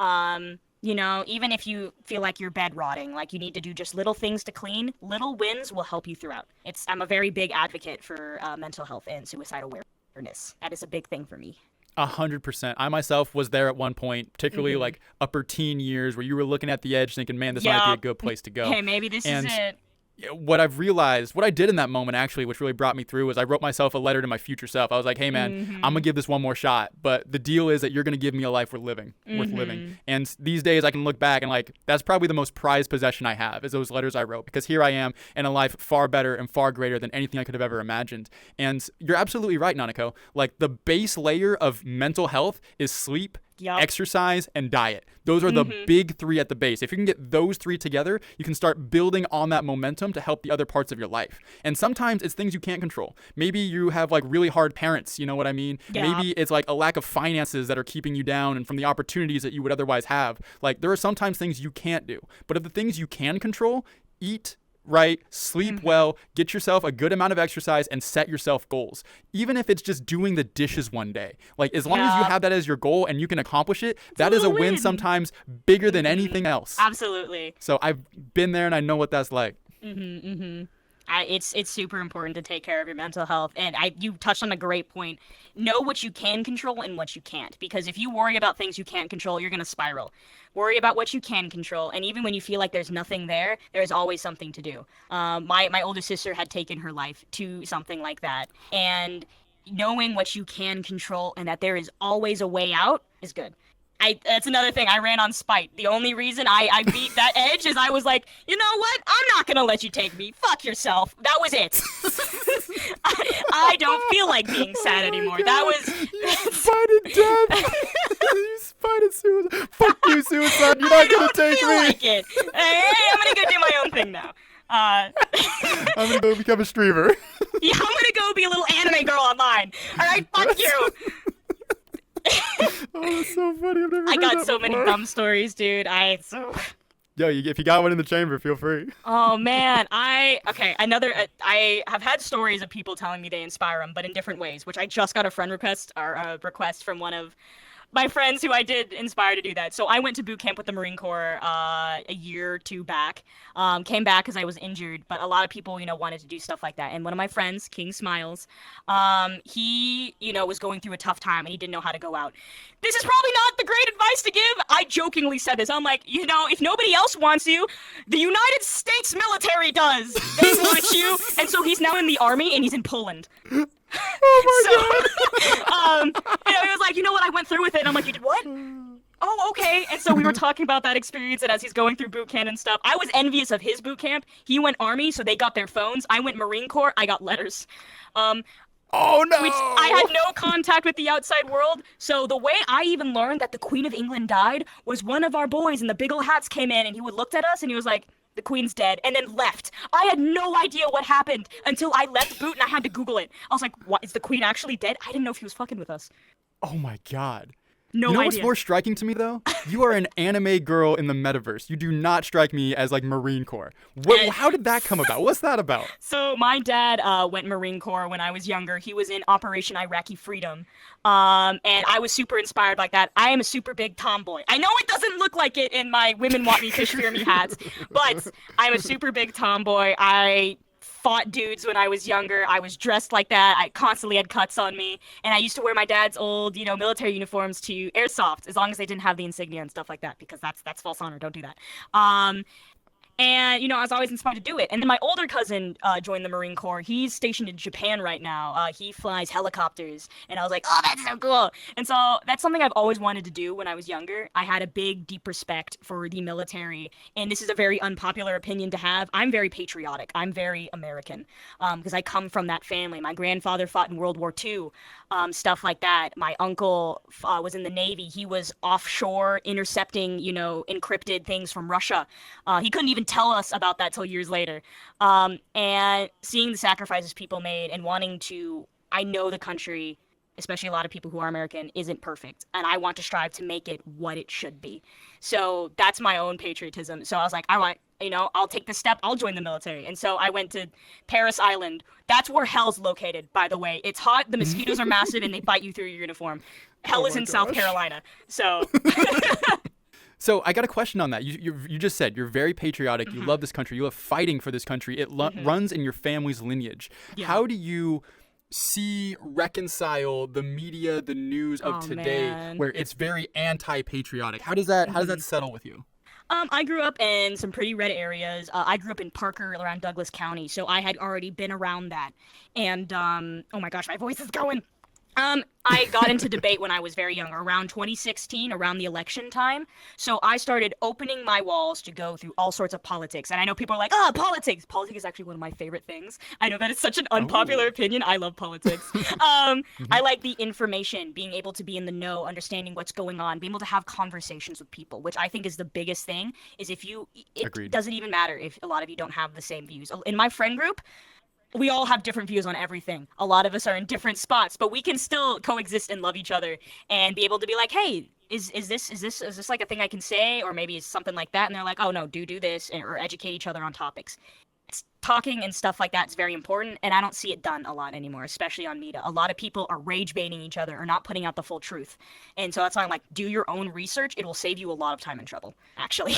You know, even if you feel like you're bed rotting, like you need to do just little things to clean, little wins will help you throughout. I'm a very big advocate for mental health and suicide awareness. That is a big thing for me. 100%. I myself was there at one point, particularly like upper teen years where you were looking at the edge thinking, man, this might be a good place to go. Hey, maybe this is it. what I've realized, what I did in that moment actually, which really brought me through, was I wrote myself a letter to my future self. I was like, hey man, I'm gonna give this one more shot, but the deal is that you're gonna give me a life worth living. And these days I can look back and like, that's probably the most prized possession I have, is those letters I wrote, because here I am in a life far better and far greater than anything I could have ever imagined. And you're absolutely right, Nanako. Like, the base layer of mental health is sleep, exercise, and diet. Those are the big three at the base. If you can get those three together, you can start building on that momentum to help the other parts of your life. And sometimes it's things you can't control. Maybe you have like really hard parents, you know what I mean? Yeah. Maybe it's like a lack of finances that are keeping you down and from the opportunities that you would otherwise have. Like, there are sometimes things you can't do. But of the things you can control, eat right, sleep well, get yourself a good amount of exercise, and set yourself goals. Even if it's just doing the dishes one day. Like, as long as you have that as your goal and you can accomplish it, that is a win sometimes bigger than anything else. Absolutely. So I've been there and I know what that's like. It's super important to take care of your mental health, and you touched on a great point. Know what you can control and what you can't, because if you worry about things you can't control, you're gonna spiral. Worry about what you can control, and even when you feel like there's nothing there, there's always something to do. My older sister had taken her life to something like that, and knowing what you can control and that there is always a way out is good. That's another thing. I ran on spite. The only reason I beat that edge is I was like, you know what? I'm not going to let you take me. Fuck yourself. That was it. I don't feel like being sad anymore. That was... You spited death. You spited suicide. Fuck you, suicide. You're not going to take me. I don't feel like it. Hey, I'm going to go do my own thing now. I'm going to go become a streamer. Yeah, I'm going to go be a little anime girl online. All right, fuck you. Oh, that's so funny. I've never I heard got that so before. many dumb stories, dude. Yo, if you got one in the chamber, feel free. Oh man, I have had stories of people telling me they inspire them, but in different ways. Which I just got a friend request from one of my friends who I did inspire to do that. So I went to boot camp with the Marine Corps a year or two back. Came back because I was injured, but a lot of people, wanted to do stuff like that. And one of my friends, King Smiles, he, was going through a tough time and he didn't know how to go out. This is probably not the great advice to give. I jokingly said this. I'm like, if nobody else wants you, the United States military does. They want you. And so he's now in the army and he's in Poland. Oh my God. He was like, you know what? I went through with it. And I'm like, you did what? Oh, okay. And so we were talking about that experience, and as he's going through boot camp and stuff, I was envious of his boot camp. He went Army, so they got their phones. I went Marine Corps. I got letters. Oh no! Which I had no contact with the outside world. So the way I even learned that the Queen of England died was one of our boys in the big old hats came in, and he looked at us, and he was like, the Queen's dead, and then left. I had no idea what happened until I left boot, and I had to Google it. I was like, what? Is the Queen actually dead? I didn't know if he was fucking with us. Oh my God. No idea. What's more striking to me, though? You are an anime girl in the metaverse. You do not strike me as, like, Marine Corps. How did that come about? What's that about? So my dad went Marine Corps when I was younger. He was in Operation Iraqi Freedom. And I was super inspired by that. I am a super big tomboy. I know it doesn't look like it in my women want me, fish fear me hats, but I'm a super big tomboy. I fought dudes when I was younger. I was dressed like that. I constantly had cuts on me, and I used to wear my dad's old, military uniforms to airsoft, as long as they didn't have the insignia and stuff like that, because that's false honor. Don't do that. And, I was always inspired to do it. And then my older cousin joined the Marine Corps. He's stationed in Japan right now. He flies helicopters. And I was like, oh, that's so cool. And so that's something I've always wanted to do when I was younger. I had a big, deep respect for the military. And this is a very unpopular opinion to have. I'm very patriotic. I'm very American because I come from that family. My grandfather fought in World War II, stuff like that. My uncle was in the Navy. He was offshore intercepting, encrypted things from Russia. He couldn't even tell us about that till years later. And seeing the sacrifices people made and wanting to, I know the country, especially a lot of people who are American, isn't perfect. And I want to strive to make it what it should be. So that's my own patriotism. So I was like, all right, I'll take the step. I'll join the military. And so I went to Paris Island. That's where hell's located, by the way. It's hot. The mosquitoes are massive and they bite you through your uniform. Hell is in South Carolina. So... So I got a question on that. You just said you're very patriotic. You love this country. You love fighting for this country. It runs in your family's lineage. Yeah. How do you reconcile the media, the news of today, where it's very anti-patriotic? How does that settle with you? I grew up in some pretty red areas. I grew up in Parker, around Douglas County, so I had already been around that. And oh my gosh, my voice is going. I got into debate when I was very young, around 2016, around the election time. So I started opening my walls to go through all sorts of politics. And I know people are like, politics. Politics is actually one of my favorite things. I know that it's such an unpopular opinion. I love politics. I like the information, being able to be in the know, understanding what's going on, being able to have conversations with people, which I think is the biggest thing, is it Agreed. doesn't even matter if a lot of you don't have the same views. In my friend group, we all have different views on everything. A lot of us are in different spots, but we can still coexist and love each other and be able to be like, hey, is this like a thing I can say, or maybe it's something like that? And they're like, oh no, do this, or educate each other on topics. Talking and stuff like that is very important, and I don't see it done a lot anymore, especially on media. A lot of people are rage baiting each other or not putting out the full truth, and so that's why I'm like, do your own research. It will save you a lot of time and trouble, actually.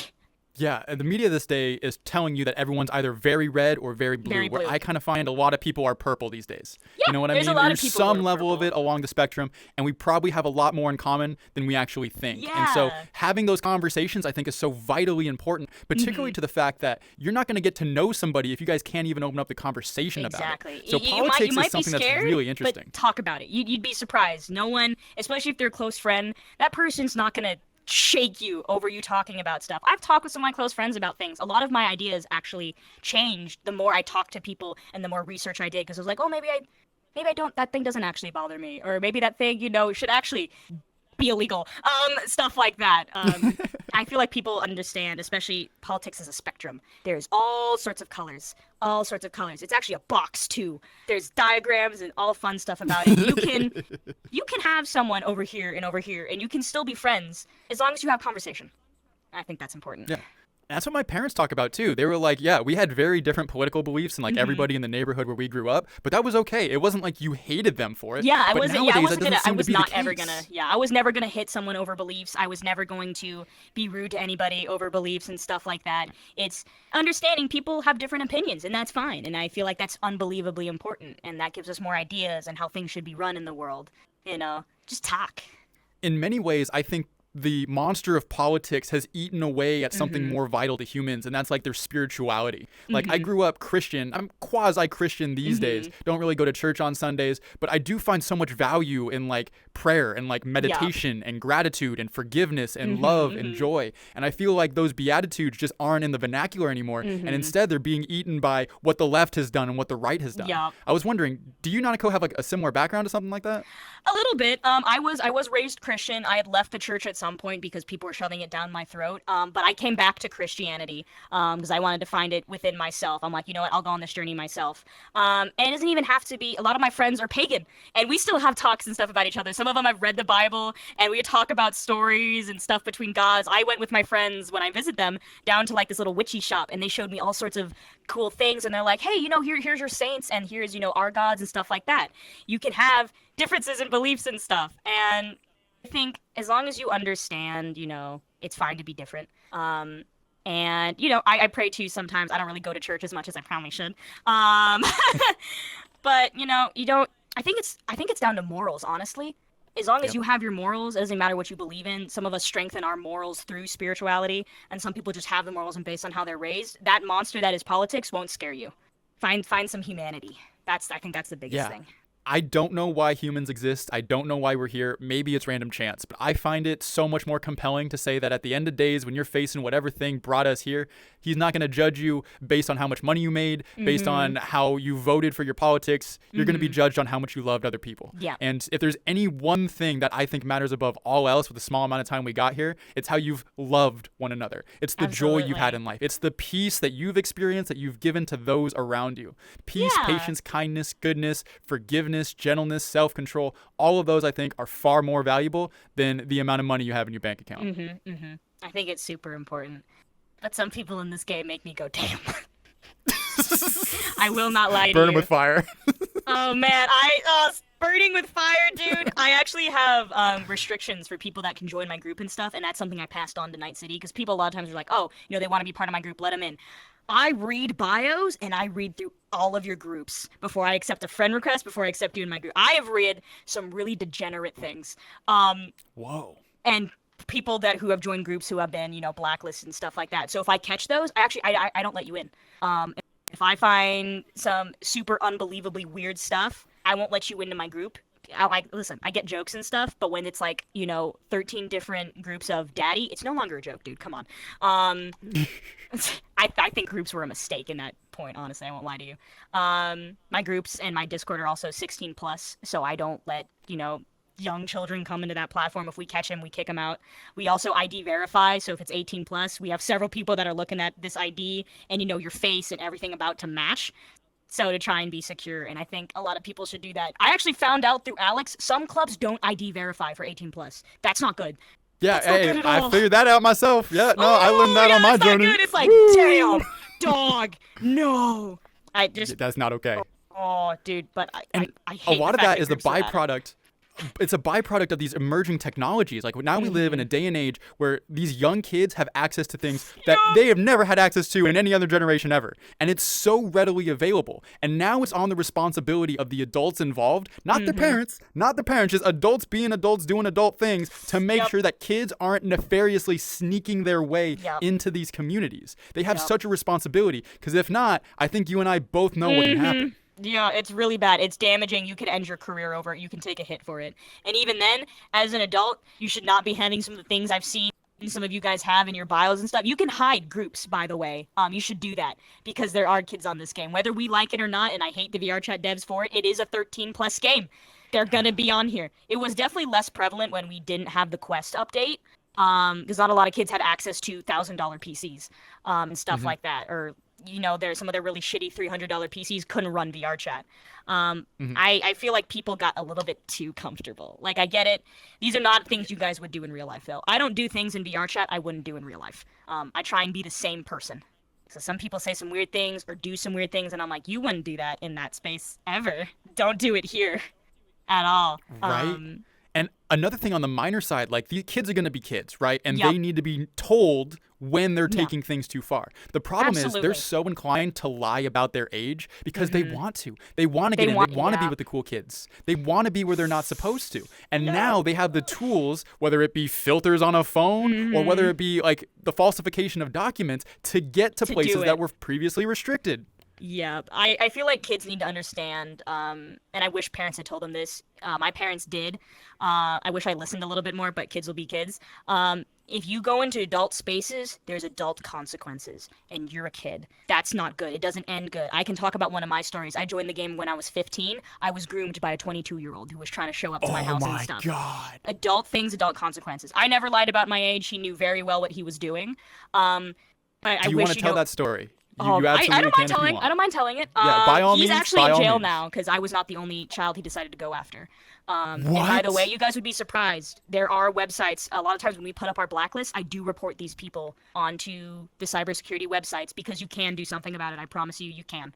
Yeah, and the media this day is telling you that everyone's either very red or very blue, Very blue. where I kind of find a lot of people are purple these days. Yeah, you know what I there's mean? a lot of There's people who some are level of purple. it along the spectrum, and we probably have a lot more in common than we actually think. And so Yeah. having those conversations, I think, is so vitally important, particularly to the fact that you're not going to get to know somebody if you guys can't even open up the conversation about Exactly. it. So You politics might is something be scared, that's really interesting. but talk about it. You'd be surprised. No one, especially if they're a close friend, that person's not gonna shake you over you talking about stuff. I've talked with some of my close friends about things. A lot of my ideas actually changed the more I talked to people and the more research I did, because I was like, oh, maybe I don't, that thing doesn't actually bother me, or maybe that thing, should actually be illegal. Stuff like that. I feel like people understand, especially politics as a spectrum. There's all sorts of colors. All sorts of colors. It's actually a box too. There's diagrams and all fun stuff about it. You can have someone over here, and you can still be friends as long as you have conversation. I think that's important. Yeah. That's what my parents talk about too. They were like, yeah, we had very different political beliefs than like everybody in the neighborhood where we grew up, but that was okay. It wasn't like you hated them for it. Yeah, I But wasn't. nowadays, Yeah, I that wasn't doesn't gonna. I seem to was be the not ever case. gonna. Yeah, I was never gonna hit someone over beliefs. I was never going to be rude to anybody over beliefs and stuff like that. It's understanding people have different opinions, and that's fine. And I feel like that's unbelievably important, and that gives us more ideas and how things should be run in the world. Just talk. In many ways, I think the monster of politics has eaten away at something more vital to humans, and that's like their spirituality. Like, I grew up Christian. I'm quasi-Christian these days. Don't really go to church on Sundays, but I do find so much value in like prayer and like meditation and gratitude and forgiveness and love and joy. And I feel like those beatitudes just aren't in the vernacular anymore, and instead they're being eaten by what the left has done and what the right has done. Yup. I was wondering, do you, Nanako, have like a similar background to something like that? A little bit. I was raised Christian. I had left the church at some point because people were shoving it down my throat. But I came back to Christianity because I wanted to find it within myself. I'm like, you know what? I'll go on this journey myself. And it doesn't even have to be. A lot of my friends are pagan, and we still have talks and stuff about each other. Some of them have read the Bible, and we talk about stories and stuff between gods. I went with my friends when I visit them down to like this little witchy shop, and they showed me all sorts of cool things. And they're like, hey, here's your saints, and here's our gods and stuff like that. You can have differences in beliefs and stuff, and I think as long as you understand, it's fine to be different. And I pray too sometimes. I don't really go to church as much as I probably should. But you don't. I think it's down to morals, honestly. As long as you have your morals, it doesn't matter what you believe in. Some of us strengthen our morals through spirituality, and some people just have the morals and based on how they're raised. That monster that is politics won't scare you. Find some humanity. I think that's the biggest thing. I don't know why humans exist. I don't know why we're here. Maybe it's random chance, but I find it so much more compelling to say that at the end of days, when you're facing whatever thing brought us here, he's not going to judge you based on how much money you made, based on how you voted for your politics. You're going to be judged on how much you loved other people. Yeah. And if there's any one thing that I think matters above all else with the small amount of time we got here, it's how you've loved one another. It's the joy you've had in life. It's the peace that you've experienced that you've given to those around you. Peace, patience, kindness, goodness, forgiveness, gentleness, self-control, all of those I think are far more valuable than the amount of money you have in your bank account. I think it's super important. But some people in this game make me go, damn. I will not lie to you. Burn them with fire. Oh man, burning with fire, dude. I actually have restrictions for people that can join my group and stuff, and that's something I passed on to Night City because people a lot of times are like, oh, they want to be part of my group, let them in. I read bios and I read through all of your groups before I accept a friend request, before I accept you in my group. I have read some really degenerate things. Whoa. And people who have joined groups who have been, blacklisted and stuff like that. So if I catch those, I don't let you in. If I find some super unbelievably weird stuff, I won't let you into my group. Listen, I get jokes and stuff, but when it's like, 13 different groups of daddy, it's no longer a joke, dude. Come on. I think groups were a mistake in that point, honestly. I won't lie to you. My groups and my Discord are also 16 plus, so I don't let, young children come into that platform. If we catch them, we kick them out. We also ID verify, so if it's 18 plus, we have several people that are looking at this ID and your face and everything about to match. So to try and be secure, and I think a lot of people should do that. I actually found out through Alex, some clubs don't ID verify for 18 plus. That's not good. Yeah, hey, I figured that out myself. Yeah, no, I learned that on my journey. Good. It's like, damn, dog, no. That's not okay. Oh, dude, but I hate a lot of that is the groups are bad. byproduct. It's a byproduct of these emerging technologies. Like now we live in a day and age where these young kids have access to things that they have never had access to in any other generation ever. And it's so readily available. And now it's on the responsibility of the adults involved, not the parents, just adults being adults doing adult things to make sure that kids aren't nefariously sneaking their way into these communities. They have such a responsibility, because if not, I think you and I both know what can happen. Yeah, it's really bad. It's damaging. You could end your career over it. You can take a hit for it. And even then, as an adult, you should not be having some of the things I've seen some of you guys have in your bios and stuff. You can hide groups, by the way. You should do that, because there are kids on this game. Whether we like it or not, and I hate the VR chat devs for it, it is a 13-plus game. They're going to be on here. It was definitely less prevalent when we didn't have the Quest update, because not a lot of kids had access to $1,000 PCs and stuff like that, or there's some of their really shitty $300 PCs couldn't run VR chat. I feel like people got a little bit too comfortable. Like, I get it. These are not things you guys would do in real life, though. I don't do things in VR chat I wouldn't do in real life. I try and be the same person. So some people say some weird things or do some weird things, and I'm like, you wouldn't do that in that space ever. Don't do it here at all. Right. And another thing on the minor side, like, these kids are going to be kids, right? And they need to be told when they're taking things too far. The problem is they're so inclined to lie about their age because they want to. They want to get in. They want to be with the cool kids. They want to be where they're not supposed to. And now they have the tools, whether it be filters on a phone or whether it be like the falsification of documents, to get to places that were previously restricted. Yeah, I feel like kids need to understand, and I wish parents had told them this. My parents did. I wish I listened a little bit more, but kids will be kids. If you go into adult spaces, there's adult consequences, and you're a kid. That's not good. It doesn't end good. I can talk about one of my stories. I joined the game when I was 15. I was groomed by a 22-year-old who was trying to show up to my house and stuff. Oh my God. Adult things, adult consequences. I never lied about my age. He knew very well what he was doing. Do you want to tell that story? You absolutely I don't mind telling. I don't mind telling it. Yeah, by all he's means, actually in jail now because I was not the only child he decided to go after. And by the way, you guys would be surprised. There are websites. A lot of times when we put up our blacklist, I do report these people onto the cybersecurity websites because you can do something about it. I promise you, you can.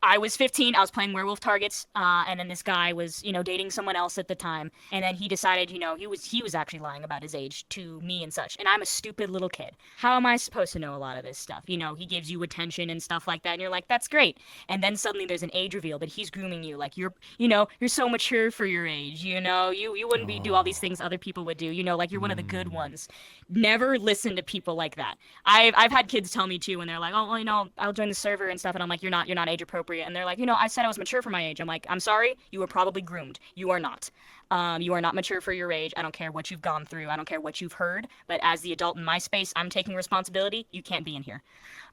I was 15. I was playing Werewolf Targets, and then this guy was, dating someone else at the time. And then he decided, he was actually lying about his age to me and such. And I'm a stupid little kid. How am I supposed to know a lot of this stuff? He gives you attention and stuff like that, and you're like, that's great. And then suddenly there's an age reveal that he's grooming you, like you're so mature for your age. You wouldn't do all these things other people would do. Like you're one of the good ones. Never listen to people like that. I've had kids tell me too when they're like, oh, well, I'll join the server and stuff, and I'm like, you're not age appropriate. And they're like, I said I was mature for my age. I'm like, I'm sorry, you were probably groomed. You are not. You are not mature for your age. I don't care what you've gone through. I don't care what you've heard. But as the adult in my space, I'm taking responsibility. You can't be in here.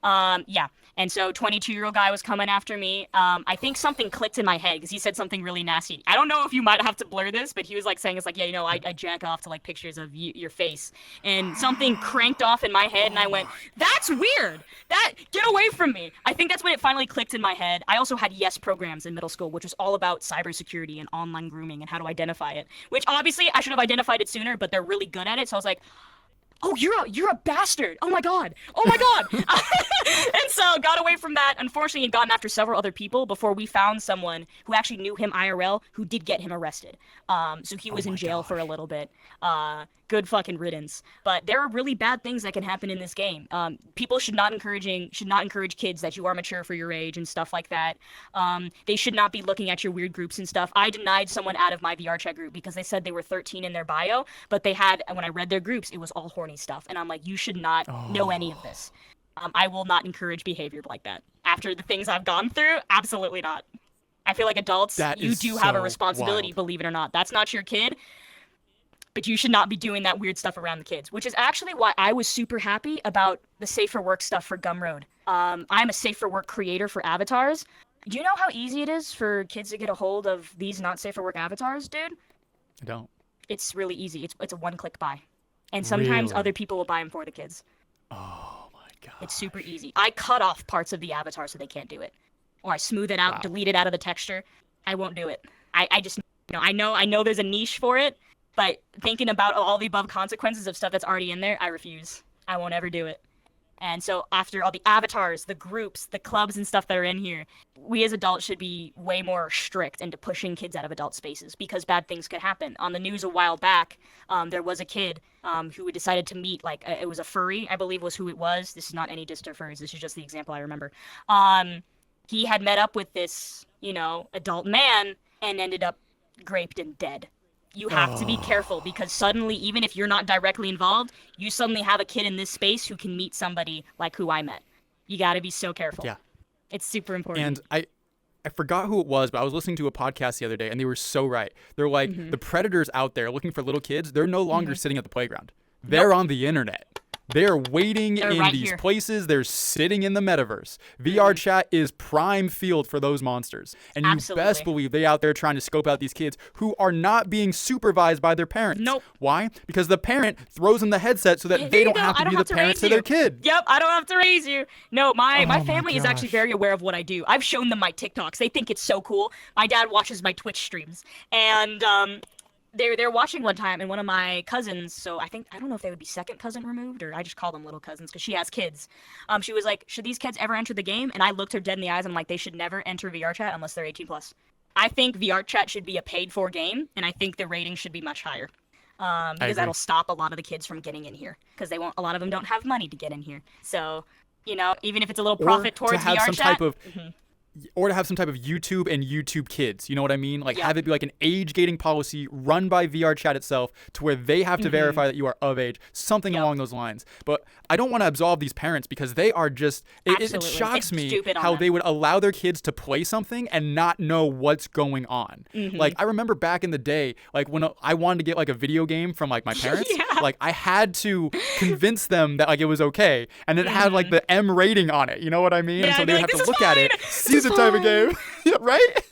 Yeah. And so 22-year-old guy was coming after me. I think something clicked in my head because he said something really nasty. I don't know if you might have to blur this, but he was like saying, it's like, yeah, I jack off to like pictures of your face. And something cranked off in my head and I went, that's weird. Get away from me. I think that's when it finally clicked in my head. I also had YES programs in middle school, which was all about cybersecurity and online grooming and how to identify it, which obviously I should have identified it sooner, but they're really good at it. So I was like, oh, you're a bastard. Oh my god. Oh my god. And so got away from that. Unfortunately, had gotten after several other people before we found someone who actually knew him IRL who did get him arrested. So he was in jail for a little bit. Good fucking riddance. But there are really bad things that can happen in this game. People should not encourage kids that you are mature for your age and stuff like that. They should not be looking at your weird groups and stuff. I denied someone out of my VR chat group because they said they were 13 in their bio, but they had, when I read their groups, it was all horny stuff. And I'm like, you should not know any of this. I will not encourage behavior like that. After the things I've gone through, absolutely not. I feel like adults, you do have a responsibility, wild. Believe it or not. That's not your kid, but you should not be doing that weird stuff around the kids, which is actually why I was super happy about the Safe for Work stuff for Gumroad. I'm a Safe for Work creator for avatars. Do you know how easy it is for kids to get a hold of these not Safe for Work avatars, dude? I don't. It's really easy. It's a one-click buy. And sometimes Really? other people will buy them for the kids. Oh my god. It's super easy. I cut off parts of the avatar so they can't do it. Or I smooth it out, delete it out of the texture. I won't do it. I just, I know there's a niche for it, but thinking about all the above consequences of stuff that's already in there, I refuse. I won't ever do it. And so after all the avatars, the groups, the clubs and stuff that are in here, we as adults should be way more strict into pushing kids out of adult spaces because bad things could happen. On the news a while back, there was a kid who decided to meet, it was a furry, I believe was who it was. This is not any diss to furries. This is just the example I remember. He had met up with this, adult man and ended up raped and dead. You have to be careful because suddenly, even if you're not directly involved, you suddenly have a kid in this space who can meet somebody like who I met. You got to be so careful. Yeah. It's super important. And I forgot who it was, but I was listening to a podcast the other day, and they were so right. They're like, the predators out there looking for little kids, they're no longer sitting at the playground. They're on the internet. They're waiting in right these here. places. They're sitting in the metaverse. VR chat is prime field for those monsters. And you best believe they out there trying to scope out these kids who are not being supervised by their parents. Nope. Why? Because the parent throws them the headset so that they don't have to be the parents to their kid. Yep, I don't have to raise you. No, my family is actually very aware of what I do. I've shown them my TikToks. They think it's so cool. My dad watches my Twitch streams. And they're watching one time, and one of my cousins, so I don't know if they would be second cousin removed, or I just call them little cousins because she has kids. She was like, should these kids ever enter the game? And I looked her dead in the eyes, and I'm like, they should never enter VR chat unless they're 18 plus. I think VR chat should be a paid for game, and I think the rating should be much higher. Because that'll stop a lot of the kids from getting in here, because a lot of them don't have money to get in here. So, even if it's a little profit towards VR chat. Or to have some type of YouTube and YouTube Kids. You know what I mean? Have it be like an age gating policy run by VR chat itself to where they have to verify that you are of age. Something along those lines. But I don't want to absolve these parents because they are just... It shocks me how they would allow their kids to play something and not know what's going on. I remember back in the day, when I wanted to get a video game from my parents, I had to convince them that it was okay. And it had the M rating on it. You know what I mean? And so they would have to look at it, see the type of game, yeah, right?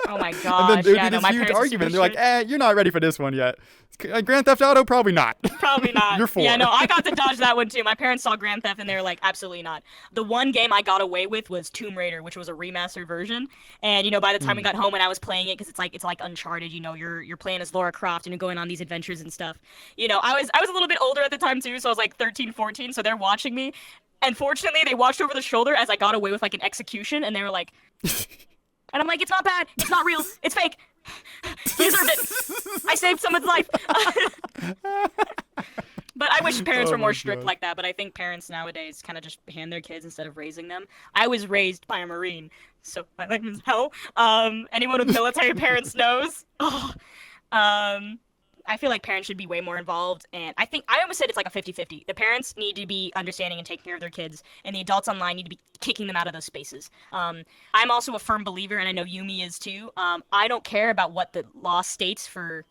Oh my gosh! And then there'd be this huge argument. They're like, you're not ready for this one yet. Grand Theft Auto, probably not. Probably not. You're 4. Yeah, no, I got to dodge that one too. My parents saw Grand Theft and they were like, absolutely not. The one game I got away with was Tomb Raider, which was a remastered version. And by the time we got home and I was playing it, because it's like Uncharted. You're playing as Lara Croft and you're going on these adventures and stuff. I was a little bit older at the time too, so I was 13, 14. So they're watching me. And fortunately, they watched over the shoulder as I got away with an execution, and they were like, and I'm like, it's not bad, it's not real, it's fake. He deserved it. I saved someone's life. But I wish parents were more strict like that. But I think parents nowadays kind of just hand their kids instead of raising them. I was raised by a Marine, so my life is hell. Anyone with military parents knows. I feel like parents should be way more involved, and I almost said it's a 50-50. The parents need to be understanding and taking care of their kids, and the adults online need to be kicking them out of those spaces. I'm also a firm believer, and I know Yumi is too. I don't care about what the law states for,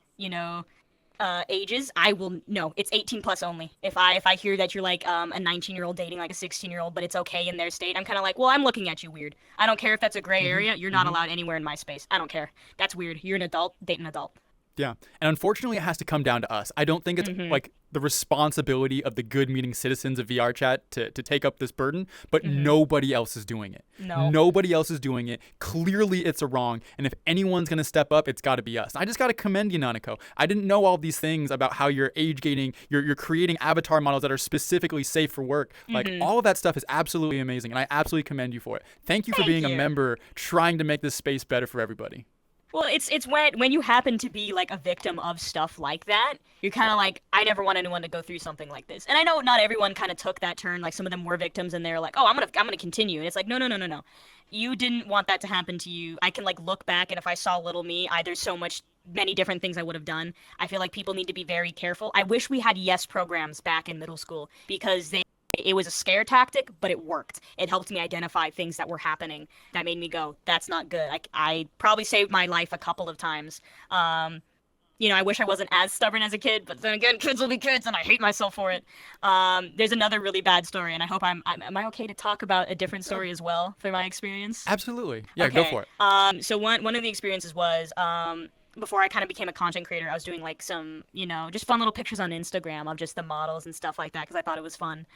ages. It's 18 plus only. If I hear that you're a 19-year-old dating a 16-year-old, but it's okay in their state, I'm kind of like, well, I'm looking at you weird. I don't care if that's a gray area. You're not allowed anywhere in my space. I don't care. That's weird. You're an adult, date an adult. Yeah. And unfortunately, it has to come down to us. I don't think it's like the responsibility of the good meaning citizens of VR chat to take up this burden, but nobody else is doing it. No. Nobody else is doing it. Clearly, it's a wrong. And if anyone's going to step up, it's got to be us. I just got to commend you, Nanako. I didn't know all these things about how you're age gating, you're creating avatar models that are specifically safe for work. Like, all of that stuff is absolutely amazing. And I absolutely commend you for it. Thank you for being a member trying to make this space better for everybody. Well, it's when you happen to be like a victim of stuff like that, you're kind of like, I never want anyone to go through something like this. And I know not everyone kind of took that turn. Like some of them were victims, and they're like, oh, I'm gonna continue. And it's like, no. You didn't want that to happen to you. I can like look back, and if I saw little me, there's many different things I would have done. I feel like people need to be very careful. I wish we had yes programs back in middle school because it was a scare tactic, but it worked. It helped me identify things that were happening that made me go, that's not good. I probably saved my life a couple of times. I wish I wasn't as stubborn as a kid, but then again, kids will be kids, and I hate myself for it. There's another really bad story, and I hope am I okay to talk about a different story as well for my experience? Absolutely. Yeah, okay. Go for it. So one of the experiences was, before I kind of became a content creator, I was doing like some, just fun little pictures on Instagram of just the models and stuff like that because I thought it was fun.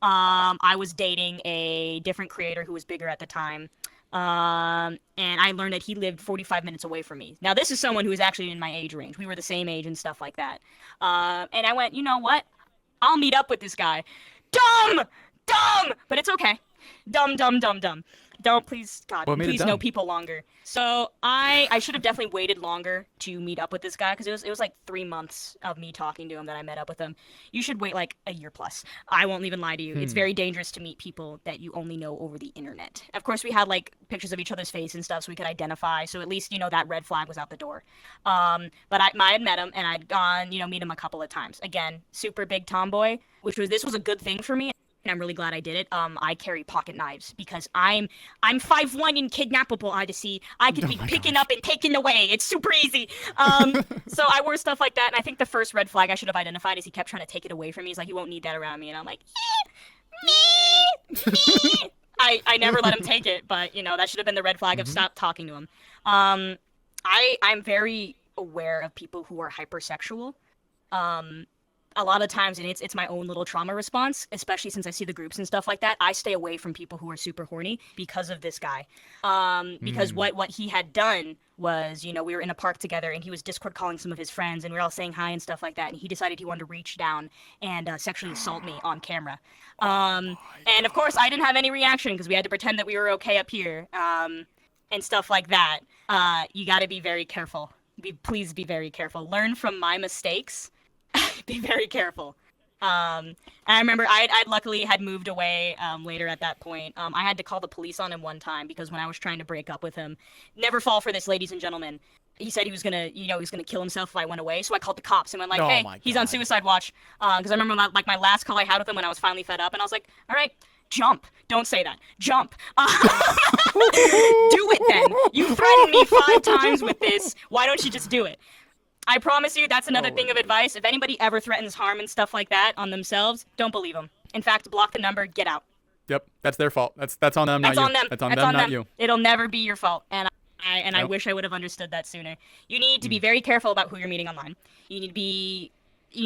I was dating a different creator who was bigger at the time. And I learned that he lived 45 minutes away from me. Now, this is someone who is actually in my age range. We were the same age and stuff like that. And I went, you know what? I'll meet up with this guy. Dumb! But it's okay. Dumb. Don't, please, God, please know people longer. So I should have definitely waited longer to meet up with this guy because it was like 3 months of me talking to him that I met up with him. You should wait like a year plus. I won't even lie to you. It's very dangerous to meet people that you only know over the internet. Of course, we had like pictures of each other's face and stuff so we could identify. So at least, that red flag was out the door. But I had met him and I'd gone, meet him a couple of times. Again, super big tomboy, this was a good thing for me. And I'm really glad I did it. I carry pocket knives because I'm 5'1" and kidnappable, Odyssey. I could be picking up and taken away. It's super easy. So I wore stuff like that, and I think the first red flag I should have identified is he kept trying to take it away from me. He's like, you won't need that around me. And I'm like, me. I never let him take it, but, that should have been the red flag of stop talking to him. I'm very aware of people who are hypersexual. A lot of times, and it's my own little trauma response, especially since I see the groups and stuff like that, I stay away from people who are super horny because of this guy. Because what he had done was, we were in a park together, and he was Discord calling some of his friends, and we were all saying hi and stuff like that, and he decided he wanted to reach down and sexually assault me on camera. And of course, I didn't have any reaction because we had to pretend that we were okay up here, and stuff like that. You gotta be very careful. Please be very careful. Learn from my mistakes. Be very careful. I remember I luckily had moved away later at that point. I had to call the police on him one time because when I was trying to break up with him, never fall for this, ladies and gentlemen. He said he was gonna kill himself if I went away. So I called the cops and went like, hey, he's on suicide watch. Because I remember my last call I had with him when I was finally fed up, and I was like, all right, jump. Don't say that. Jump. Do it then. You threatened me 5 times with this. Why don't you just do it? I promise you, that's another thing of advice. If anybody ever threatens harm and stuff like that on themselves, don't believe them. In fact, block the number, get out. Yep, that's their fault. That's on them, not you. That's on them, not you. It'll never be your fault. And I wish I would have understood that sooner. You need to be very careful about who you're meeting online. You need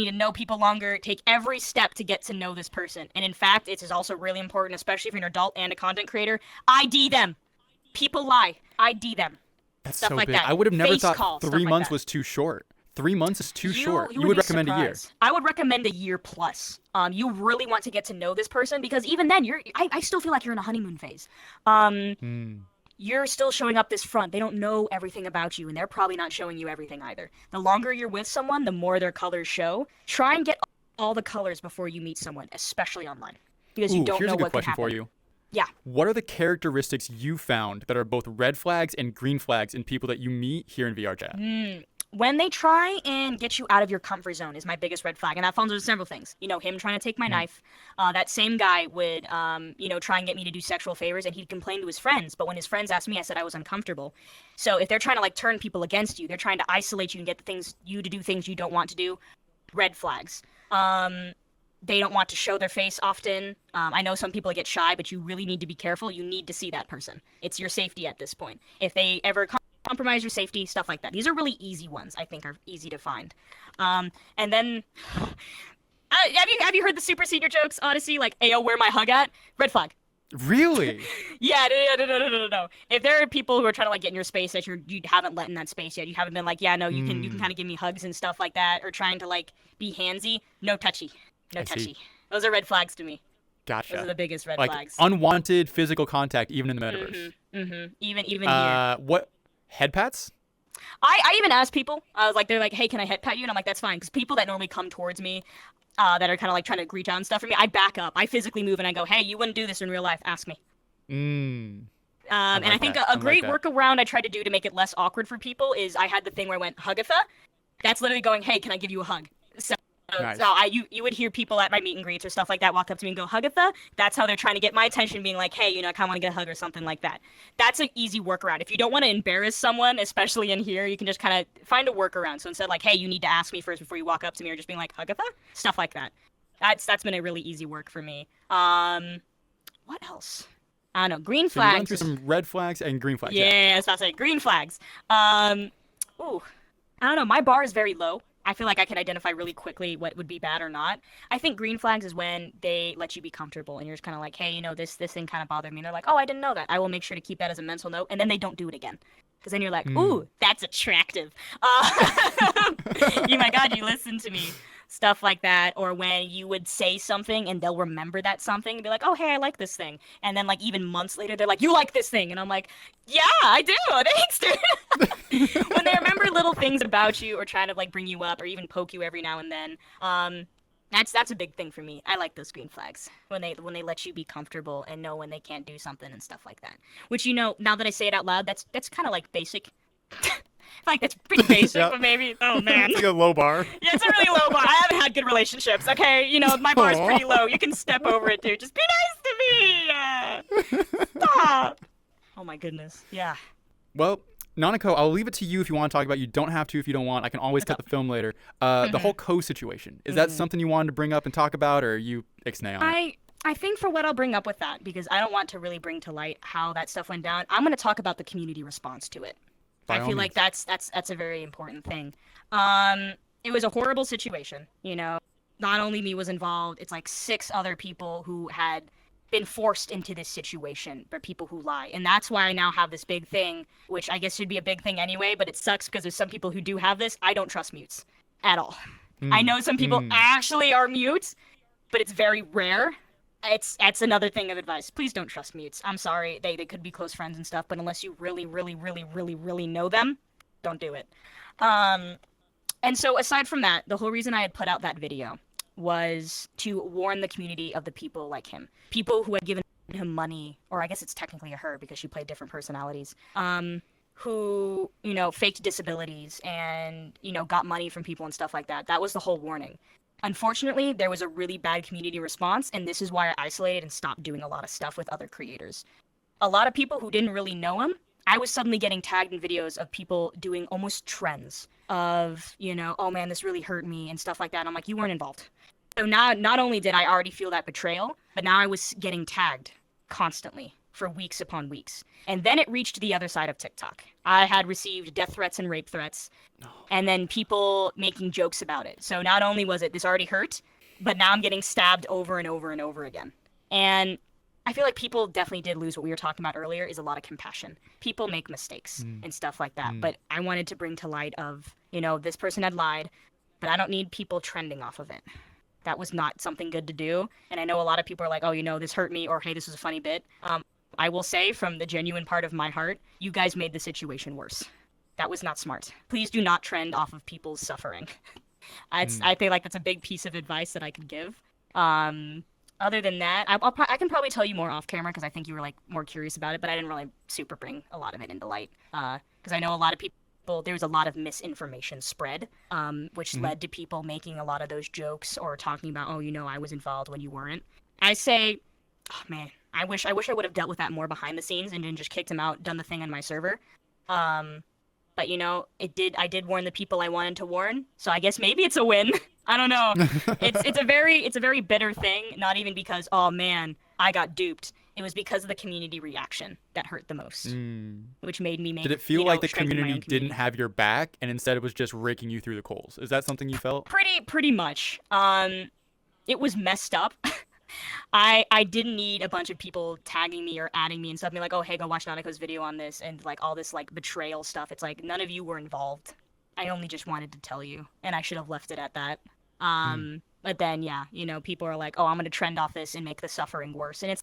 to know people longer. Take every step to get to know this person. And in fact, it is also really important, especially if you're an adult and a content creator, ID them. People lie. ID them. That's stuff so like big. that. I would have never Face thought call, 3 months like was too short. 3 months is too short. You would be recommend surprised. a year. I would recommend a year plus. You really want to get to know this person because even then, I still feel like you're in a honeymoon phase. You're still showing up this front. They don't know everything about you, and they're probably not showing you everything either. The longer you're with someone, the more their colors show. Try and get all the colors before you meet someone, especially online, because you don't know what can happen. Here's a good question for you. Yeah. What are the characteristics you found that are both red flags and green flags in people that you meet here in VR chat? When they try and get you out of your comfort zone is my biggest red flag. And that falls into several things. Him trying to take my knife. That same guy would, try and get me to do sexual favors, and he'd complain to his friends. But when his friends asked me, I said I was uncomfortable. So if they're trying to, turn people against you, they're trying to isolate you and get you to do things you don't want to do, red flags. They don't want to show their face often. I know some people get shy, but you really need to be careful. You need to see that person. It's your safety at this point. If they ever come compromise your safety, stuff like that. These are really easy ones. I think are easy to find. And then, have you heard the super senior jokes, Odyssey? Like, ayo, where my hug at? Red flag. Really? Yeah, no. If there are people who are trying to like get in your space that you haven't let in that space yet, you haven't been like, yeah, no, you can kind of give me hugs and stuff like that, or trying to like be handsy, no touchy, no touchy. Those are red flags to me. Gotcha. Those are the biggest red like, flags. Unwanted physical contact, even in the metaverse. Even here. What? Head pats? I even ask people. I was like, they're like, hey, can I head pat you? And I'm like, that's fine, because people that normally come towards me, that are kind of like trying to reach out and stuff for me, I back up. I physically move and I go, hey, you wouldn't do this in real life. Ask me. And I think a great workaround I tried to do to make it less awkward for people is I had the thing where I went, Hugatha. That's literally going, hey, can I give you a hug? Nice. So you would hear people at my meet and greets or stuff like that walk up to me and go, Hugatha. That's how they're trying to get my attention, being like, hey, I kind of want to get a hug or something like that. That's an easy workaround. If you don't want to embarrass someone, especially in here, you can just kind of find a workaround. So instead, like, hey, you need to ask me first before you walk up to me, or just being like, Hugatha? Stuff like that. That's been a really easy work for me. What else? I don't know. Green flags. You went through some red flags and green flags. Yeah, I was about to say green flags. I don't know. My bar is very low. I feel like I can identify really quickly what would be bad or not. I think green flags is when they let you be comfortable and you're just kind of like, hey, this thing kind of bothered me. And they're like, oh, I didn't know that. I will make sure to keep that as a mental note. And then they don't do it again. Because then you're like, ooh, that's attractive. My God, you listen to me. Stuff like that. Or when you would say something and they'll remember that something and be like, oh, hey, I like this thing. And then like even months later, they're like, you like this thing. And I'm like, yeah, I do. Thanks, dude. When they remember little things about you or trying to like bring you up or even poke you every now and then. That's a big thing for me. I like those green flags when they let you be comfortable and know when they can't do something and stuff like that. Which, now that I say it out loud, that's kind of like basic. I feel like that's pretty basic, Yep. But maybe, oh man. It's like a low bar. Yeah, it's a really low bar. I haven't had good relationships, okay? My bar's pretty low. You can step over it, dude. Just be nice to me. Stop. Oh my goodness. Yeah. Well, Nanako, I'll leave it to you if you want to talk about it. You don't have to if you don't want. I can always cut the film later. The whole co-situation. Is that something you wanted to bring up and talk about, or are you ixnay on it? I think for what I'll bring up with that, because I don't want to really bring to light how that stuff went down, I'm going to talk about the community response to it. I feel like that's a very important thing. It was a horrible situation, Not only me was involved, it's like 6 other people who had been forced into this situation, but people who lie. And that's why I now have this big thing, which I guess should be a big thing anyway, but it sucks because there's some people who do have this. I don't trust mutes at all. I know some people actually are mutes, but it's very rare. That's another thing of advice. Please don't trust mutes. I'm sorry. They could be close friends and stuff, but unless you really, really, really, really, really know them, don't do it. And so aside from that, the whole reason I had put out that video was to warn the community of the people like him. People who had given him money, or I guess it's technically a her because she played different personalities, who, faked disabilities and, got money from people and stuff like that. That was the whole warning. Unfortunately, there was a really bad community response, and this is why I isolated and stopped doing a lot of stuff with other creators. A lot of people who didn't really know him, I was suddenly getting tagged in videos of people doing almost trends of, oh man, this really hurt me and stuff like that. And I'm like, you weren't involved. So now, not only did I already feel that betrayal, but now I was getting tagged constantly for weeks upon weeks. And then it reached the other side of TikTok. I had received death threats and rape threats, and then people making jokes about it. So not only was it this already hurt, but now I'm getting stabbed over and over and over again. And I feel like people definitely did lose what we were talking about earlier, is a lot of compassion. People make mistakes and stuff like that. But I wanted to bring to light of, this person had lied, but I don't need people trending off of it. That was not something good to do. And I know a lot of people are like, oh, this hurt me, or hey, this was a funny bit. I will say from the genuine part of my heart, you guys made the situation worse. That was not smart. Please do not trend off of people's suffering. I feel like that's a big piece of advice that I could give. Other than that, I can probably tell you more off camera because I think you were like more curious about it, but I didn't really super bring a lot of it into light. Because I know a lot of people, there was a lot of misinformation spread, which led to people making a lot of those jokes or talking about, oh, I was involved when you weren't. I say, oh man, I wish I would have dealt with that more behind the scenes and then just kicked him out, done the thing on my server. But I did warn the people I wanted to warn, so I guess maybe it's a win. I don't know. It's a very bitter thing, not even because, oh man, I got duped. It was because of the community reaction that hurt the most, Mm. which made me make. Did it feel like the strengthen my own community didn't have your back, and instead it was just raking you through the coals? Is that something you felt? Pretty much. It was messed up. I didn't need a bunch of people tagging me or adding me and stuff, being like, oh, hey, go watch Nanako's video on this, and like all this like betrayal stuff. It's like none of you were involved. I only just wanted to tell you, and I should have left it at that. But then, yeah, people are like, oh, I'm gonna trend off this and make the suffering worse, and it's,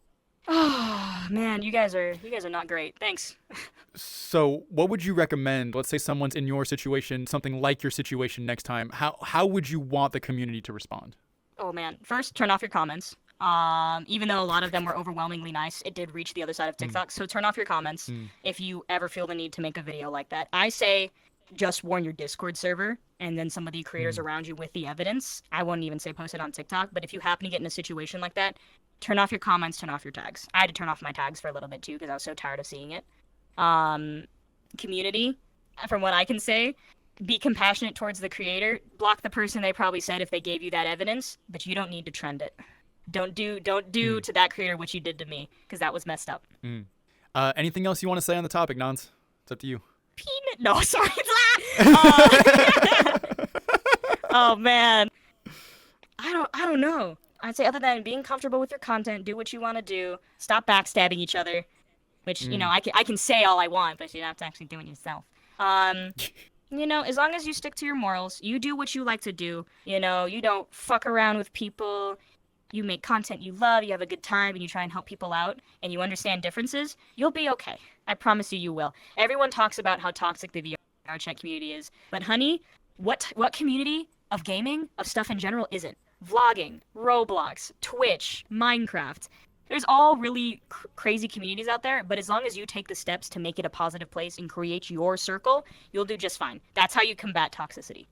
oh man, you guys are not great. Thanks. So, what would you recommend? Let's say someone's in your situation, something like your situation next time. How would you want the community to respond? Oh man, first turn off your comments. Even though a lot of them were overwhelmingly nice, it did reach the other side of TikTok. So turn off your comments if you ever feel the need to make a video like that. I say just warn your Discord server and then some of the creators around you with the evidence. I wouldn't even say post it on TikTok, but if you happen to get in a situation like that, turn off your comments, turn off your tags. I had to turn off my tags for a little bit too because I was so tired of seeing it. Community, from what I can say, be compassionate towards the creator. Block the person they probably said if they gave you that evidence, but you don't need to trend it. Don't do to that creator what you did to me, because that was messed up. Anything else you want to say on the topic, Nons? It's up to you. Peanut? No, sorry. Oh man, I don't know. I'd say other than being comfortable with your content, do what you want to do. Stop backstabbing each other, which I can say all I want, but you have to actually do it yourself. As long as you stick to your morals, you do what you like to do. You don't fuck around with people. You make content you love, you have a good time, and you try and help people out, and you understand differences, you'll be okay. I promise you will. Everyone talks about how toxic the VR chat community is, but honey, what community of gaming, of stuff in general, isn't? Vlogging, Roblox, Twitch, Minecraft. There's all really crazy communities out there, but as long as you take the steps to make it a positive place and create your circle, you'll do just fine. That's how you combat toxicity.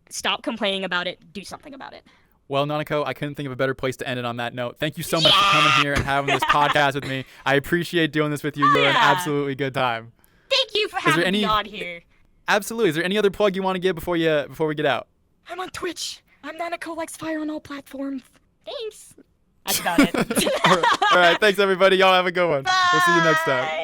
Stop complaining about it, do something about it. Well, Nanako, I couldn't think of a better place to end it on that note. Thank you so much for coming here and having this podcast with me. I appreciate doing this with you. You're an absolutely good time. Thank you for having me on here. Absolutely. Is there any other plug you want to give before we get out? I'm on Twitch. I'm Nanako Likes Fire on all platforms. Thanks. That's about it. All right. Thanks, everybody. Y'all have a good one. Bye. We'll see you next time.